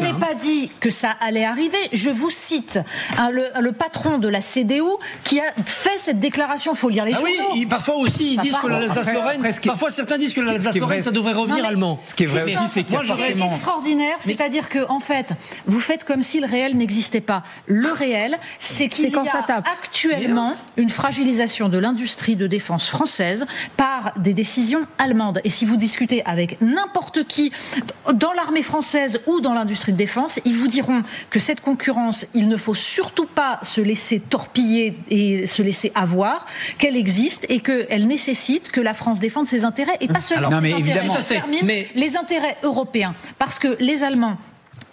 n'ai pas dit que ça allait arriver. Je vous cite le patron de la CDU qui a fait cette déclaration. Il faut lire les journaux. Oui, parfois aussi ils disent que l'Alsace-Lorraine. Parfois certains disent que l'Alsace-Lorraine ça devrait revenir allemand. Ce qui est vrai aussi, c'est qu'il y a forcément. C'est extraordinaire. C'est-à-dire que en fait, vous faites comme si le réel n'existait pas. Le réel, c'est qu'il y a actuellement une fragilisation de l'industrie de défense française par des décisions allemandes. Et si vous discutez avec n'importe qui dans l'armée française ou dans l'industrie de défense, ils vous diront que cette concurrence, il ne faut surtout pas se laisser torpiller et se laisser avoir, qu'elle existe et qu'elle nécessite que la France défende ses intérêts et pas seulement ses intérêts. Les intérêts européens. Parce que les Allemands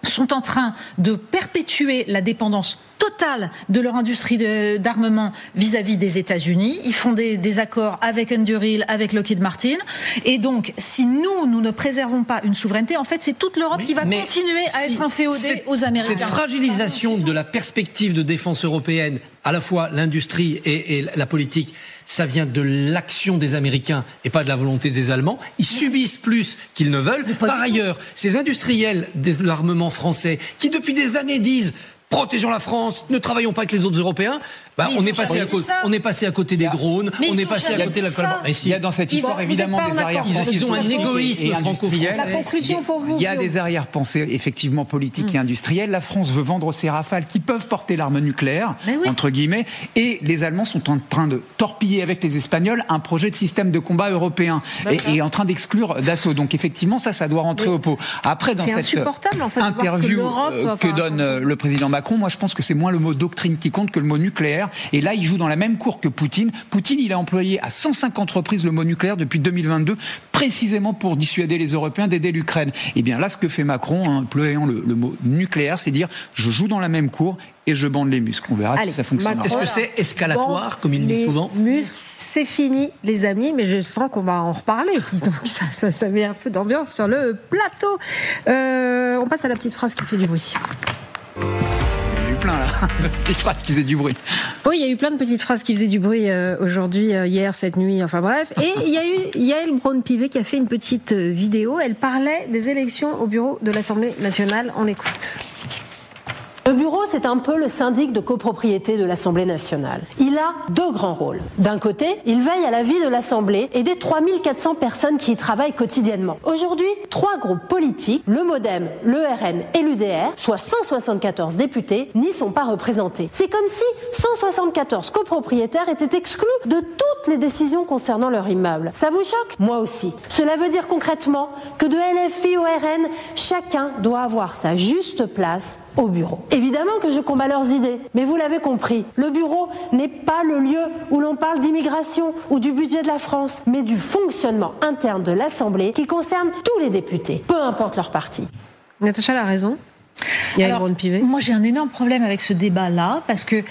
sont en train de perpétuer la dépendance totale de leur industrie d'armement vis-à-vis des États-Unis. Ils font des accords avec Anduril, avec Lockheed Martin. Et donc, si nous ne préservons pas une souveraineté, en fait, c'est toute l'Europe qui va continuer à être inféodée aux Américains. Cette fragilisation de la perspective de défense européenne, à la fois l'industrie et la politique, ça vient de l'action des Américains et pas de la volonté des Allemands. Ils subissent plus qu'ils ne veulent. Par ailleurs, ces industriels de l'armement français qui depuis des années disent « protégeons la France, ne travaillons pas avec les autres Européens », on est passé à côté des drones, on est passé à côté de la collaboration. Il y a dans cette histoire évidemment des arrière-pensées. Ils ont un égoïsme franco-français. La conclusion pour vous. Il y a des arrière-pensées effectivement politiques et industrielles. La France veut vendre ses Rafales qui peuvent porter l'arme nucléaire, entre guillemets, et les Allemands sont en train de torpiller avec les Espagnols un projet de système de combat européen et en train d'exclure Dassault. Donc effectivement, ça doit rentrer au pot. Après, dans cette interview que donne le président Macron, moi je pense que c'est moins le mot doctrine qui compte que le mot nucléaire. Et là, il joue dans la même cour que Poutine. Poutine, il a employé à 150 reprises le mot nucléaire depuis 2022, précisément pour dissuader les Européens d'aider l'Ukraine. Et bien là, ce que fait Macron, employant le mot nucléaire, c'est dire je joue dans la même cour et je bande les muscles. On verra si ça fonctionne. Est-ce que c'est escalatoire, comme il dit souvent ? Muscles, c'est fini, les amis, mais je sens qu'on va en reparler. Dis donc, ça met un peu d'ambiance sur le plateau. On passe à la petite phrase qui fait du bruit. Plein là, petites phrases qui faisaient du bruit. Oui, il y a eu plein de petites phrases qui faisaient du bruit aujourd'hui, hier, cette nuit, enfin bref. Et il y a eu Yaël Braun-Pivet qui a fait une petite vidéo. Elle parlait des élections au bureau de l'Assemblée nationale. On l'écoute. Le bureau, c'est un peu le syndic de copropriété de l'Assemblée nationale. Il a deux grands rôles. D'un côté, il veille à la vie de l'Assemblée et des 3400 personnes qui y travaillent quotidiennement. Aujourd'hui, 3 groupes politiques, le MoDem, le RN et l'UDR, soit 174 députés, n'y sont pas représentés. C'est comme si 174 copropriétaires étaient exclus de toutes les décisions concernant leur immeuble. Ça vous choque ? Moi aussi. Cela veut dire concrètement que de LFI au RN, chacun doit avoir sa juste place au bureau. Évidemment que je combats leurs idées, mais vous l'avez compris, le bureau n'est pas le lieu où l'on parle d'immigration ou du budget de la France, mais du fonctionnement interne de l'Assemblée qui concerne tous les députés, peu importe leur parti. Natacha a raison. Alors, moi j'ai un énorme problème avec ce débat-là, parce que,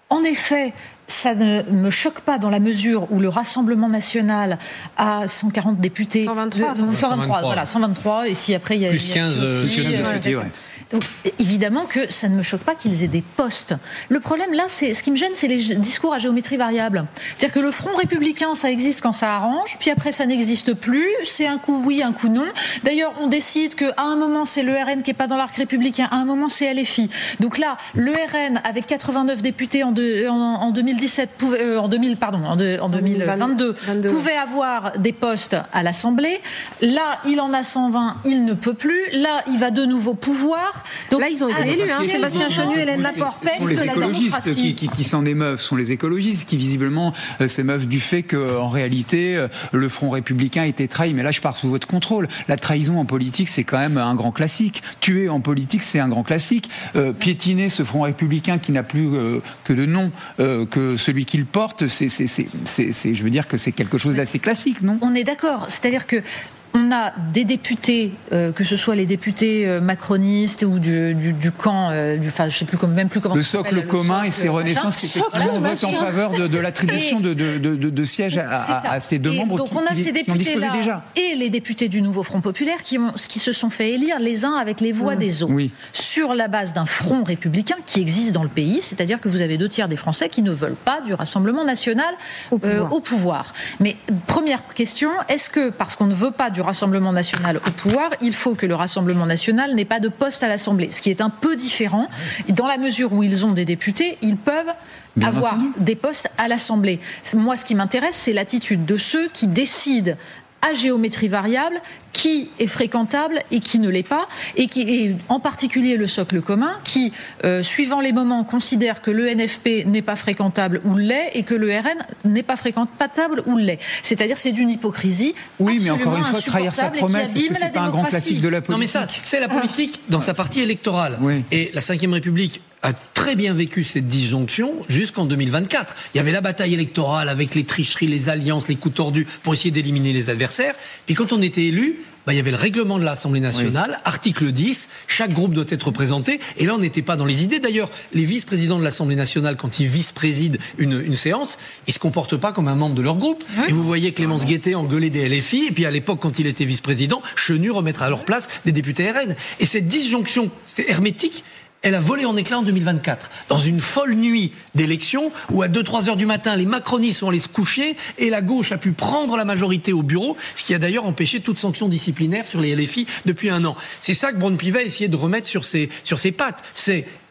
en effet, ça ne me choque pas dans la mesure où le Rassemblement national a 140 députés. 123, voilà, 123, et si après il y a... Plus 15 députés, ouais. Donc, évidemment que ça ne me choque pas qu'ils aient des postes. Le problème, là, ce qui me gêne, c'est les discours à géométrie variable. C'est-à-dire que le Front républicain, ça existe quand ça arrange, puis après, ça n'existe plus. C'est un coup oui, un coup non. D'ailleurs, on décide qu'à un moment, c'est le RN qui n'est pas dans l'arc républicain, à un moment, c'est LFI. Donc là, le RN, avec 89 députés en 2017, en 2022, pouvait avoir des postes à l'Assemblée. Là, il en a 120, il ne peut plus. Là, il va de nouveau pouvoir. Donc, là, ils ont été élus, Sébastien Chenu, Hélène Laporte. Ce sont les écologistes qui s'en émeuvent, ce sont les écologistes qui visiblement s'émeuvent du fait qu'en réalité, le Front républicain a été trahi. Mais là, je pars sous votre contrôle. La trahison en politique, c'est quand même un grand classique. Tuer en politique, c'est un grand classique. Piétiner ce Front républicain qui n'a plus que de nom que celui qu'il porte, je veux dire que c'est quelque chose d'assez classique, non ? On est d'accord. C'est-à-dire que on a des députés, que ce soit les députés macronistes ou du camp, enfin je sais plus même plus comment. Le socle commun et ses Renaissances qui effectivement votent en faveur de l'attribution de sièges à ces deux membres. Donc on a ces députés-là déjà. Et les députés du nouveau Front populaire qui se sont fait élire les uns avec les voix des autres, sur la base d'un front républicain qui existe dans le pays, c'est-à-dire que vous avez 2 tiers des Français qui ne veulent pas du Rassemblement national au pouvoir. Mais première question, est-ce que parce qu'on ne veut pas du Rassemblement national au pouvoir, il faut que le Rassemblement national n'ait pas de poste à l'Assemblée, ce qui est un peu différent. Dans la mesure où ils ont des députés, ils peuvent avoir des postes à l'Assemblée. Moi, ce qui m'intéresse, c'est l'attitude de ceux qui décident à géométrie variable qui est fréquentable et qui ne l'est pas, et en particulier le socle commun qui, suivant les moments, considère que le NFP n'est pas fréquentable ou l'est et que le RN n'est pas fréquentable ou l'est. C'est-à-dire c'est d'une hypocrisie. Oui, mais encore une fois, trahir sa promesse, est-ce que c'est pas un grand classique de la politique ? Non, mais ça, c'est la politique dans sa partie électorale. Oui. Et la Ve République a très bien vécu cette disjonction jusqu'en 2024. Il y avait la bataille électorale avec les tricheries, les alliances, les coups tordus pour essayer d'éliminer les adversaires. Puis quand on était élu, il y avait le règlement de l'Assemblée nationale, article 10, chaque groupe doit être représenté, et là on n'était pas dans les idées. D'ailleurs, les vice-présidents de l'Assemblée nationale, quand ils vice-président une séance, ils se comportent pas comme un membre de leur groupe. Et vous voyez Clémence Guettet engueuler des LFI, et puis à l'époque, quand il était vice-président, Chenu remettre à leur place des députés RN. Et cette disjonction hermétique, elle a volé en éclats en 2024, dans une folle nuit d'élection où à 2-3 heures du matin, les macronistes sont allés se coucher et la gauche a pu prendre la majorité au bureau, ce qui a d'ailleurs empêché toute sanction disciplinaire sur les LFI depuis 1 an. C'est ça que Braun-Pivet a essayé de remettre sur ses pattes.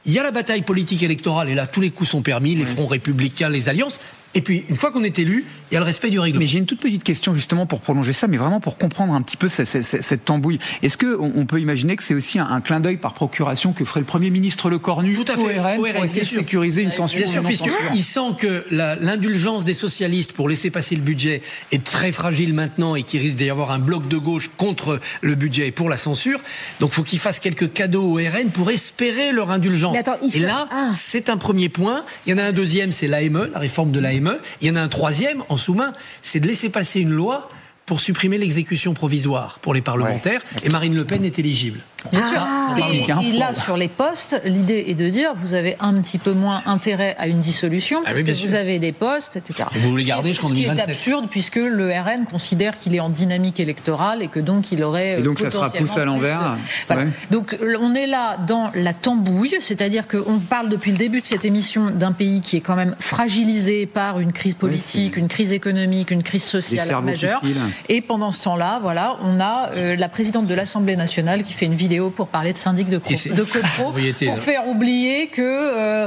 Il y a la bataille politique électorale et là, tous les coups sont permis, les fronts républicains, les alliances. Et puis, une fois qu'on est élu, il y a le respect du règlement. Mais j'ai une toute petite question justement pour prolonger ça, mais vraiment pour comprendre un petit peu cette tambouille. Est-ce qu'on peut imaginer que c'est aussi un clin d'œil par procuration que ferait le Premier ministre Lecornu Tout à fait. au RN pour essayer de sécuriser une censure? Bien sûr, puisqu'il sent que l'indulgence des socialistes pour laisser passer le budget est très fragile maintenant et qu'il risque d'y avoir un bloc de gauche contre le budget et pour la censure. Donc, il faut qu'ils fassent quelques cadeaux au RN pour espérer leur indulgence. Et là, c'est un premier point. Il y en a un deuxième, c'est l'AME, la réforme de l'AME. Il y en a un troisième, en sous-main, c'est de laisser passer une loi pour supprimer l'exécution provisoire pour les parlementaires. Et Marine Le Pen est éligible. Et là, sur les postes, l'idée est de dire vous avez un petit peu moins intérêt à une dissolution parce que vous avez des postes, etc. Et vous voulez garder jusqu'en 2027. Ce qui est absurde puisque le RN considère qu'il est en dynamique électorale et que donc il aurait. Et donc ça sera poussé à l'envers. Voilà. Donc on est là dans la tambouille, c'est-à-dire qu'on parle depuis le début de cette émission d'un pays qui est quand même fragilisé par une crise politique, une crise économique, une crise sociale majeure. Et pendant ce temps-là, voilà, on a la présidente de l'Assemblée nationale qui fait une vidéo pour parler de syndic de copro pour faire oublier que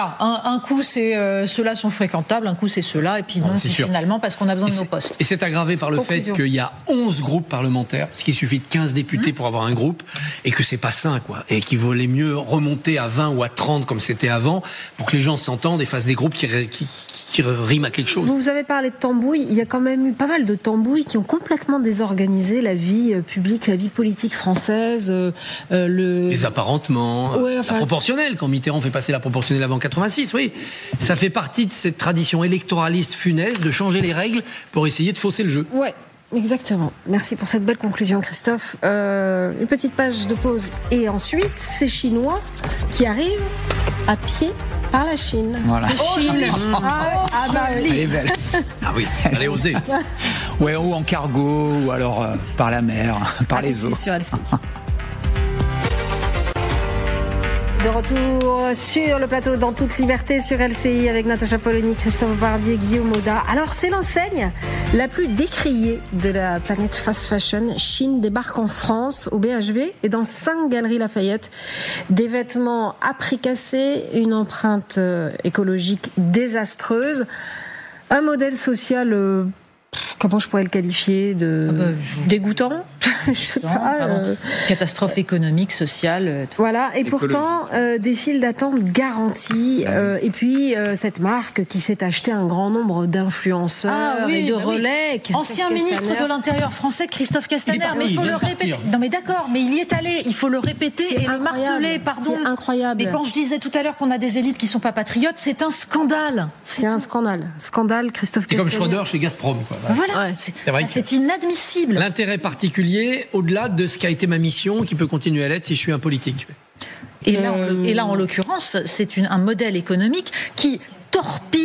un coup c'est ceux-là sont fréquentables, un coup c'est ceux-là et puis non finalement parce qu'on a besoin de nos postes. Et c'est aggravé par le fait qu'il y a 11 groupes parlementaires, parce qu'il suffit de 15 députés pour avoir un groupe et que c'est pas sain quoi, et qu'il valait mieux remonter à 20 ou à 30 comme c'était avant pour que les gens s'entendent et fassent des groupes qui riment à quelque chose. Vous avez parlé de tambouille, il y a quand même eu pas mal de tambouilles qui ont complètement désorganisé la vie publique, la vie politique française. Les apparentements, la proportionnelle, quand Mitterrand fait passer la proportionnelle avant 86, oui. Ça fait partie de cette tradition électoraliste funeste de changer les règles pour essayer de fausser le jeu. Ouais. Exactement. Merci pour cette belle conclusion, Christophe. Une petite page de pause. Et ensuite, ces Chinois qui arrivent à pied par la Chine. Voilà. Elle est belle. Ah oui, elle est osée. Ouais, ou en cargo, ou alors par la mer, par les eaux. Sur LCI. De retour sur le plateau dans toute liberté sur LCI avec Natacha Polony, Christophe Barbier, Guillaume Audat. Alors c'est l'enseigne la plus décriée de la planète fast fashion. Chine débarque en France au BHV et dans 5 galeries Lafayette. Des vêtements à prix cassé, une empreinte écologique désastreuse, un modèle social... comment je pourrais le qualifier dégoûtant? Je sais pas. Catastrophe économique, sociale. Voilà, et pourtant, des files d'attente garanties. Et puis, cette marque qui s'est acheté un grand nombre d'influenceurs et de relais. Ancien ministre de l'Intérieur français, Christophe Castaner. Mais il faut le répéter. Non, mais d'accord, mais il y est allé. Il faut le répéter et le marteler, pardon. C'est incroyable. Mais quand je disais tout à l'heure qu'on a des élites qui sont pas patriotes, c'est un scandale. C'est un scandale. Scandale, Christophe Castaner. C'est comme Schröder chez Gazprom, quoi. Voilà, c'est inadmissible. L'intérêt particulier, au-delà de ce qu'a été ma mission, qui peut continuer à l'être si je suis un politique. Et là, en l'occurrence, c'est un modèle économique qui torpille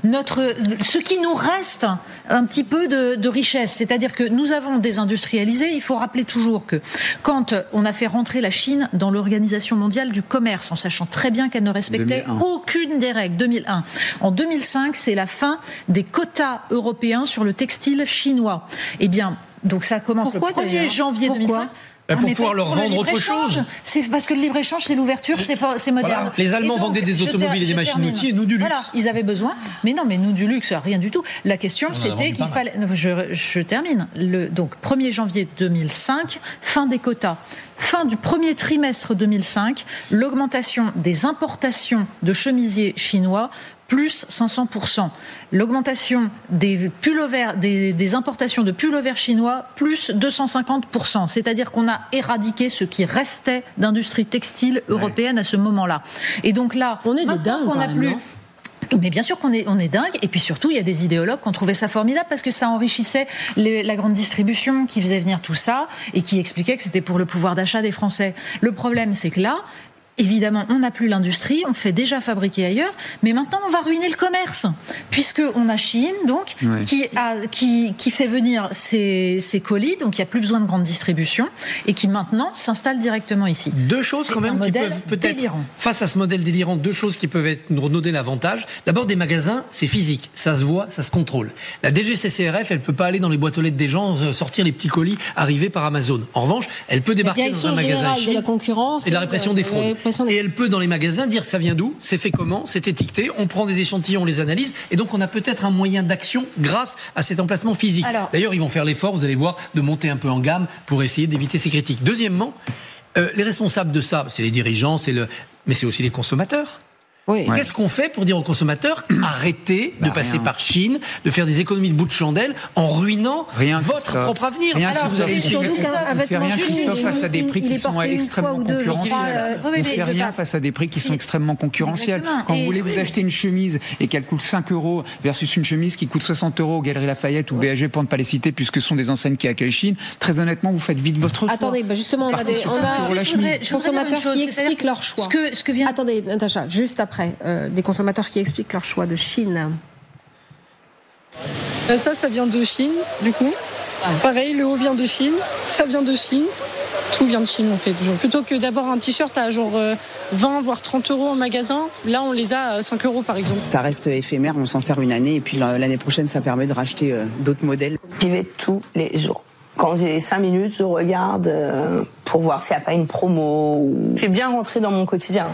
ce qui nous reste un petit peu de richesse. C'est-à-dire que nous avons désindustrialisé. Il faut rappeler toujours que quand on a fait rentrer la Chine dans l'Organisation mondiale du commerce, en sachant très bien qu'elle ne respectait aucune des règles, 2001. En 2005, c'est la fin des quotas européens sur le textile chinois. Eh bien, donc ça commence le 1er janvier 2005. Pour pouvoir leur vendre autre chose. C'est parce que le libre-échange, c'est l'ouverture, c'est moderne. Voilà. Les Allemands vendaient des automobiles et des machines-outils et nous du luxe. Voilà, ils avaient besoin. Mais non, mais nous du luxe, rien du tout. La question, c'était qu'il fallait... Je termine. Donc, 1er janvier 2005, fin des quotas. Fin du premier trimestre 2005, l'augmentation des importations de chemisiers chinois, plus 500%. L'augmentation des importations de pullovers chinois, plus 250%. C'est-à-dire qu'on a éradiqué ce qui restait d'industrie textile européenne à ce moment-là. Et donc là, on est des dingues, qu'on n'a plus... Mais bien sûr qu'on est dingue, et puis surtout il y a des idéologues qui ont trouvé ça formidable parce que ça enrichissait la grande distribution qui faisait venir tout ça et qui expliquait que c'était pour le pouvoir d'achat des Français. Le problème, c'est que là, évidemment, on n'a plus l'industrie, on fait déjà fabriquer ailleurs, mais maintenant on va ruiner le commerce, puisqu'on a Chine, donc, qui fait venir ses colis, donc il n'y a plus besoin de grande distribution, et qui maintenant s'installe directement ici. Deux choses quand même qui peuvent peut-être, face à ce modèle délirant, deux choses qui peuvent nous donner l'avantage. D'abord, des magasins, c'est physique, ça se voit, ça se contrôle. La DGCCRF, elle ne peut pas aller dans les boîtes aux lettres des gens, sortir les petits colis arrivés par Amazon. En revanche, elle peut débarquer dans un magasin Chine, de la concurrence et de la répression des fraudes. Et elle peut dans les magasins dire ça vient d'où, c'est fait comment, c'est étiqueté, on prend des échantillons, on les analyse, et donc on a peut-être un moyen d'action grâce à cet emplacement physique. D'ailleurs, ils vont faire l'effort, vous allez voir, de monter un peu en gamme pour essayer d'éviter ces critiques. Deuxièmement, les responsables de ça, c'est les dirigeants, mais c'est aussi les consommateurs. Oui. Qu'est-ce qu'on fait pour dire aux consommateurs arrêtez de passer par Chine, de faire des économies de bout de chandelle en ruinant votre propre avenir. Alors, vous avez fait rien, Christophe, face à des prix qui sont extrêmement concurrentiels. Vous ne faites rien face à des prix qui sont extrêmement concurrentiels. Quand vous voulez vous acheter une chemise et qu'elle coûte 5 € versus une chemise qui coûte 60 € aux Galeries Lafayette ou BHV pour ne pas les citer, puisque ce sont des enseignes qui accueillent Chine, très honnêtement, vous faites vite votre choix. Attendez, justement, on a des consommateurs qui expliquent leur choix. Attendez, Natacha, juste après. Des consommateurs qui expliquent leur choix de Chine. Ça vient de Chine, du coup. Pareil, le haut vient de Chine, ça vient de Chine. Tout vient de Chine, en fait. Plutôt que d'avoir un t-shirt à genre 20 voire 30 € en magasin, là, on les a à 5 € par exemple. Ça reste éphémère, on s'en sert une année et puis l'année prochaine, ça permet de racheter d'autres modèles. J'y vais tous les jours. Quand j'ai 5 minutes, je regarde pour voir s'il n'y a pas une promo. C'est bien rentré dans mon quotidien.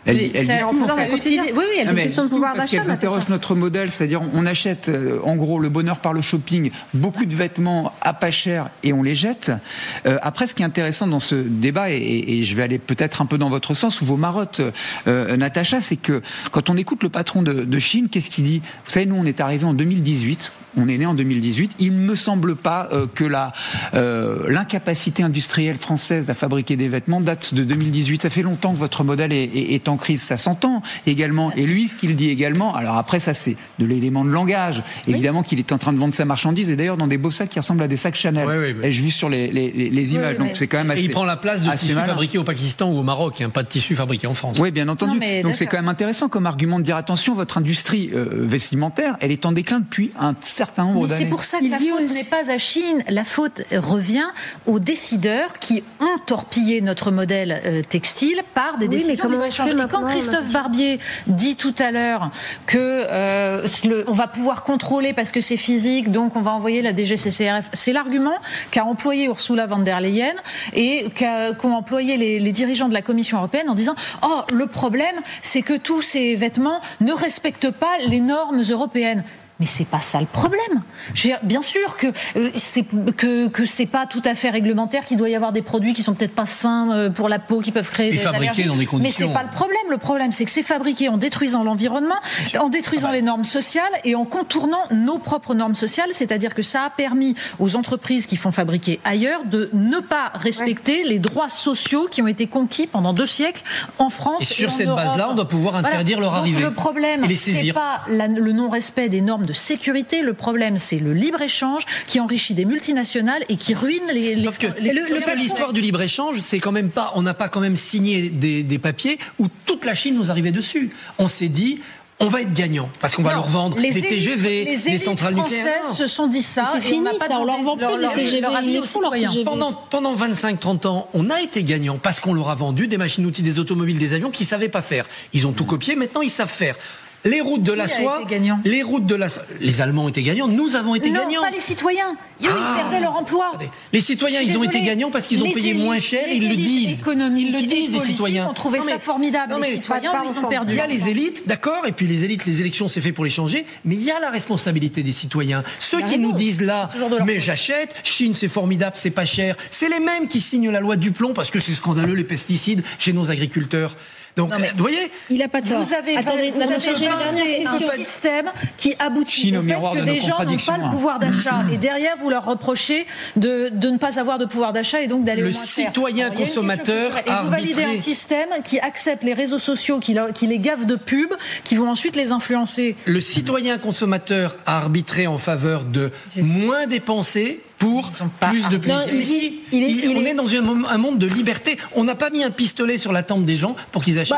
Elle dit Oui, c'est une question de pouvoir d'achat. Parce qu'elles interrogent notre modèle, c'est-à-dire on achète en gros le bonheur par le shopping, beaucoup de vêtements à pas cher et on les jette. Après, ce qui est intéressant dans ce débat, et je vais aller peut-être un peu dans votre sens ou vos marottes, Natacha, c'est que quand on écoute le patron de Chine, qu'est-ce qu'il dit ? Vous savez, nous on est arrivé en 2018. On est né en 2018. Il ne me semble pas que l'incapacité industrielle française à fabriquer des vêtements date de 2018. Ça fait longtemps que votre modèle est en crise. Ça s'entend également. Et lui, ce qu'il dit également, alors après, ça c'est de l'élément de langage. Évidemment qu'il est en train de vendre sa marchandise et d'ailleurs dans des beaux sacs qui ressemblent à des sacs Chanel. Et je vis sur les images. Donc c'est quand même assez. Et il prend la place de tissus fabriqués au Pakistan ou au Maroc, pas de tissus fabriqués en France. Oui, bien entendu. Donc c'est quand même intéressant comme argument de dire attention, votre industrie vestimentaire, elle est en déclin depuis un certain nombre d'années. C'est pour ça que la faute n'est pas à Chine. La faute revient aux décideurs qui ont torpillé notre modèle textile par des décisions de libre-échange. Et quand Christophe Barbier dit tout à l'heure que on va pouvoir contrôler parce que c'est physique, donc on va envoyer la DGCCRF, c'est l'argument qu'a employé Ursula von der Leyen et qu'ont employé les dirigeants de la Commission européenne en disant « Oh, le problème, c'est que tous ces vêtements ne respectent pas les normes européennes ». Mais c'est pas ça le problème. Je veux dire, bien sûr que c'est pas tout à fait réglementaire, qu'il doit y avoir des produits qui sont peut-être pas sains pour la peau, qui peuvent créer des allergies. Dans des conditions. Mais c'est pas le problème. Le problème, c'est que c'est fabriqué en détruisant l'environnement, en détruisant les normes sociales et en contournant nos propres normes sociales. C'est-à-dire que ça a permis aux entreprises qui font fabriquer ailleurs de ne pas respecter les droits sociaux qui ont été conquis pendant 2 siècles en France. Et sur cette base-là, on doit pouvoir interdire leur arrivée. Le problème, c'est pas le non-respect des normes de sécurité. Le problème, c'est le libre-échange qui enrichit des multinationales et qui ruine les... Sauf que l'histoire du libre-échange, c'est quand même pas... On n'a pas quand même signé des papiers où toute la Chine nous arrivait dessus. On s'est dit... On va être gagnant parce qu'on va leur vendre des TGV, des centrales nucléaires. Les élites françaises se sont dit ça. C'est fini, on leur vend plus des TGV. Pendant 25-30 ans, on a été gagnant parce qu'on leur a vendu des machines-outils, des automobiles, des avions qu'ils savaient pas faire. Ils ont tout copié, maintenant ils savent faire. Les routes de la soie, les Allemands ont été gagnants, nous avons été gagnants. Non, pas les citoyens. Ils perdaient leur emploi. Les citoyens, ils ont été gagnants parce qu'ils ont payé moins cher, ils le disent. Ils le disent, les citoyens. On trouvait ça formidable. Les citoyens, ils ont perdu. Il y a les élites, d'accord, et puis les élites, les élections, c'est fait pour les changer, mais il y a la responsabilité des citoyens. Ceux qui nous disent là, mais j'achète, Chine, c'est formidable, c'est pas cher, c'est les mêmes qui signent la loi Duplon parce que c'est scandaleux les pesticides chez nos agriculteurs. Donc, vous voyez, il n'a pas tort. Vous avez un système qui aboutit au fait que des gens n'ont pas le pouvoir d'achat. Et derrière, vous leur reprochez de ne pas avoir de pouvoir d'achat et donc d'aller au moins cher. Le citoyen consommateur et vous validez un système qui accepte les réseaux sociaux, qui les gave de pubs, qui vont ensuite les influencer. Le citoyen consommateur a arbitré en faveur de moins dépenser pour plus de plaisir. On est dans un monde de liberté. On n'a pas mis un pistolet sur la tempe des gens pour qu'ils achètent.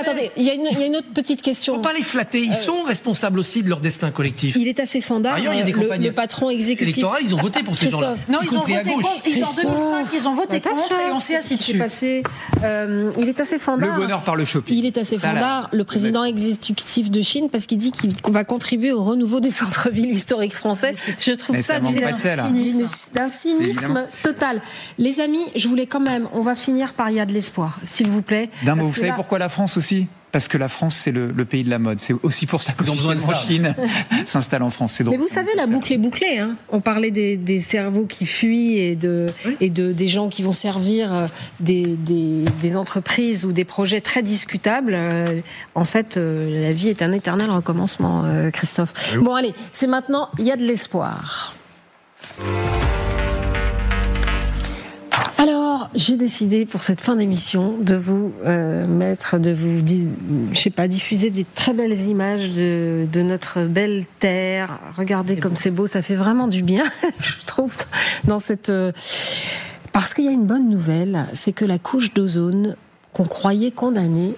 Attendez, il y a une autre petite question. Il ne faut pas les flatter. Ils sont responsables aussi de leur destin collectif. Il est assez fandard. Ailleurs, il y a des compagnies le patron exécutif électorales, ils ont voté pour ces gens-là. Non, ils ont voté contre. En 2005, ils ont voté contre et on s'est assis dessus. Il est assez fandard. Le bonheur par le shopping. Il est assez fandard, le président exécutif de Chine, parce qu'il dit qu'il va contribuer au renouveau des centres-villes historiques français. Je trouve ça d'un cynisme total. Les amis, je voulais quand même, on va finir par il y a de l'espoir, s'il vous plaît. D'un mot, vous savez pourquoi la France aussi ? Parce que la France, c'est le pays de la mode. C'est aussi pour ça que Chine s'installe en France. Mais vous savez, la boucle est bouclée. Hein. On parlait des cerveaux qui fuient et des gens qui vont servir des entreprises ou des projets très discutables. En fait, la vie est un éternel recommencement, Christophe. Bon, allez, c'est maintenant, il y a de l'espoir. Alors, j'ai décidé pour cette fin d'émission de vous diffuser des très belles images de notre belle terre. Regardez comme c'est beau, ça fait vraiment du bien, je trouve, dans cette... Parce qu'il y a une bonne nouvelle, c'est que la couche d'ozone qu'on croyait condamnée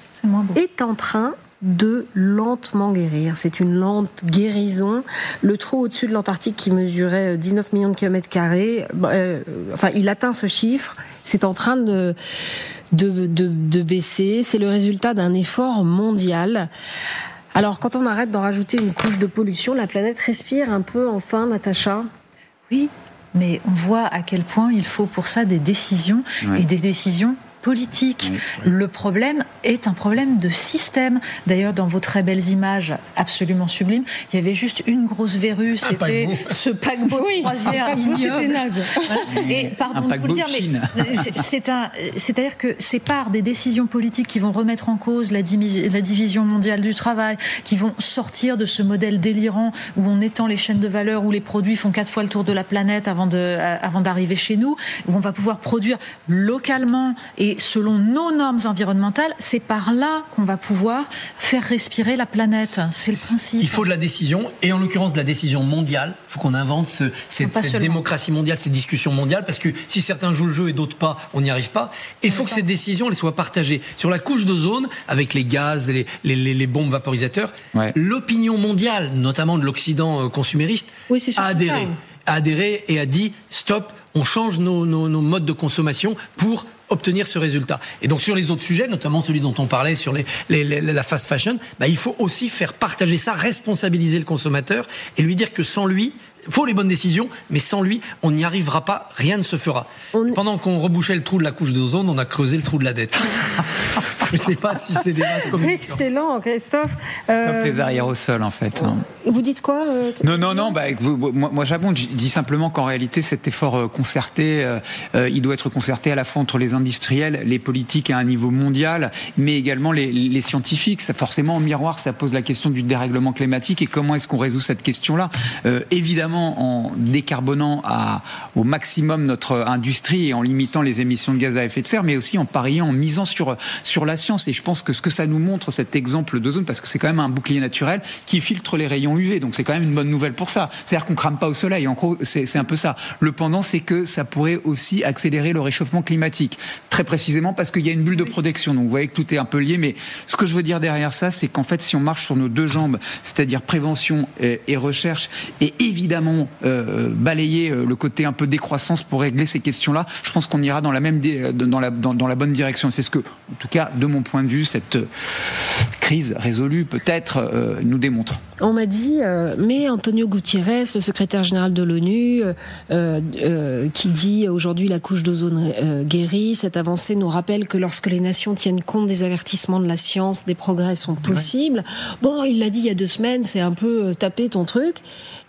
est en train de lentement guérir. C'est une lente guérison. Le trou au-dessus de l'Antarctique qui mesurait 19 millions de kilomètres carrés, il atteint ce chiffre. C'est en train de baisser. C'est le résultat d'un effort mondial. Alors, quand on arrête d'en rajouter une couche de pollution, la planète respire un peu enfin, Natacha. Oui, mais on voit à quel point il faut pour ça des décisions et des décisions politique. Le problème est un problème de système. D'ailleurs, dans vos très belles images absolument sublimes, il y avait juste une grosse verrue, c'était ce paquebot de croisière. C'était naze. Et pardon de vous le dire, mais c'est-à-dire que c'est par des décisions politiques qui vont remettre en cause la division mondiale du travail, qui vont sortir de ce modèle délirant où on étend les chaînes de valeur, où les produits font 4 fois le tour de la planète avant d'arriver chez nous, où on va pouvoir produire localement et selon nos normes environnementales, c'est par là qu'on va pouvoir faire respirer la planète. C'est le principe. Il faut de la décision, et en l'occurrence de la décision mondiale. Il faut qu'on invente cette démocratie mondiale, cette discussion mondiale, parce que si certains jouent le jeu et d'autres pas, on n'y arrive pas. Et il faut que ces décisions elles soient partagées. Sur la couche d'ozone, avec les gaz, les bombes vaporisateurs, l'opinion mondiale, notamment de l'Occident consumériste, a adhéré et a dit stop, on change nos modes de consommation pour obtenir ce résultat. Et donc sur les autres sujets, notamment celui dont on parlait sur la fast fashion, il faut aussi faire partager ça, responsabiliser le consommateur et lui dire que sans lui, il faut les bonnes décisions, mais sans lui, on n'y arrivera pas, rien ne se fera. Pendant qu'on rebouchait le trou de la couche d'ozone, on a creusé le trou de la dette. Je ne sais pas si c'est des masses comme excellent, Christophe. Stop les aérosols, en fait. Vous dites quoi Non. Moi, j'abonde. Je dis simplement qu'en réalité, cet effort concerté, il doit être concerté à la fois entre les industriels, les politiques à un niveau mondial, mais également les scientifiques. Ça, forcément, en miroir, ça pose la question du dérèglement climatique et comment est-ce qu'on résout cette question-là. Évidemment, en décarbonant au maximum notre industrie et en limitant les émissions de gaz à effet de serre, mais aussi en pariant, en misant sur la science. Et je pense que ce que ça nous montre, cet exemple d'ozone, parce que c'est quand même un bouclier naturel qui filtre les rayons UV, donc c'est quand même une bonne nouvelle pour ça. C'est-à-dire qu'on crame pas au soleil. En gros, c'est un peu ça. Le pendant, c'est que ça pourrait aussi accélérer le réchauffement climatique. Très précisément parce qu'il y a une bulle de protection. Donc vous voyez que tout est un peu lié, mais ce que je veux dire derrière ça, c'est qu'en fait, si on marche sur nos deux jambes, c'est-à-dire prévention et recherche, et évidemment balayer le côté un peu décroissance pour régler ces questions-là, je pense qu'on ira dans la bonne direction. C'est ce que, en tout cas, de mon point de vue, cette crise résolue peut-être nous démontre. On m'a dit, mais Antonio Guterres, le secrétaire général de l'ONU, qui dit aujourd'hui la couche d'ozone guérit, cette avancée nous rappelle que lorsque les nations tiennent compte des avertissements de la science, des progrès sont possibles. Bon, il l'a dit il y a 2 semaines, c'est un peu taper ton truc.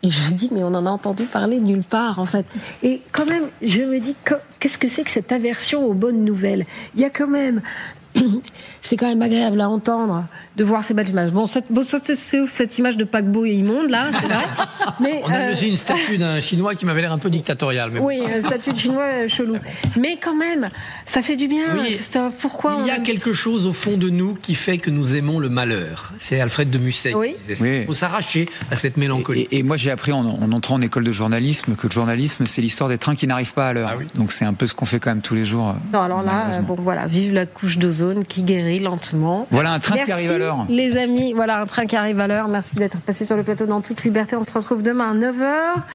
Et je me dis, mais on en a entendu parler nulle part, en fait. Et quand même, je me dis, qu'est-ce que c'est que cette aversion aux bonnes nouvelles ? Il y a quand même c'est quand même agréable à entendre, de voir ces belles images. Bon, c'est ouf, cette image de paquebot immonde, là, c'est vrai. Mais, on a vu aussi une statue d'un Chinois qui m'avait l'air un peu dictatorial. Mais oui, une statue de Chinois chelou. Mais quand même, ça fait du bien, Christophe. Pourquoi il y a quelque chose au fond de nous qui fait que nous aimons le malheur. C'est Alfred de Musset qui disait ça. Il faut s'arracher à cette mélancolie. Et moi, j'ai appris en entrant en école de journalisme que le journalisme, c'est l'histoire des trains qui n'arrivent pas à l'heure. Ah oui. Donc c'est un peu ce qu'on fait quand même tous les jours. Non, alors là, bon voilà, vive la couche d'ozone qui guérit lentement. Voilà un train qui arrive à l'heure. Les amis, voilà un train qui arrive à l'heure. Merci d'être passé sur le plateau dans toute liberté. On se retrouve demain à 9h.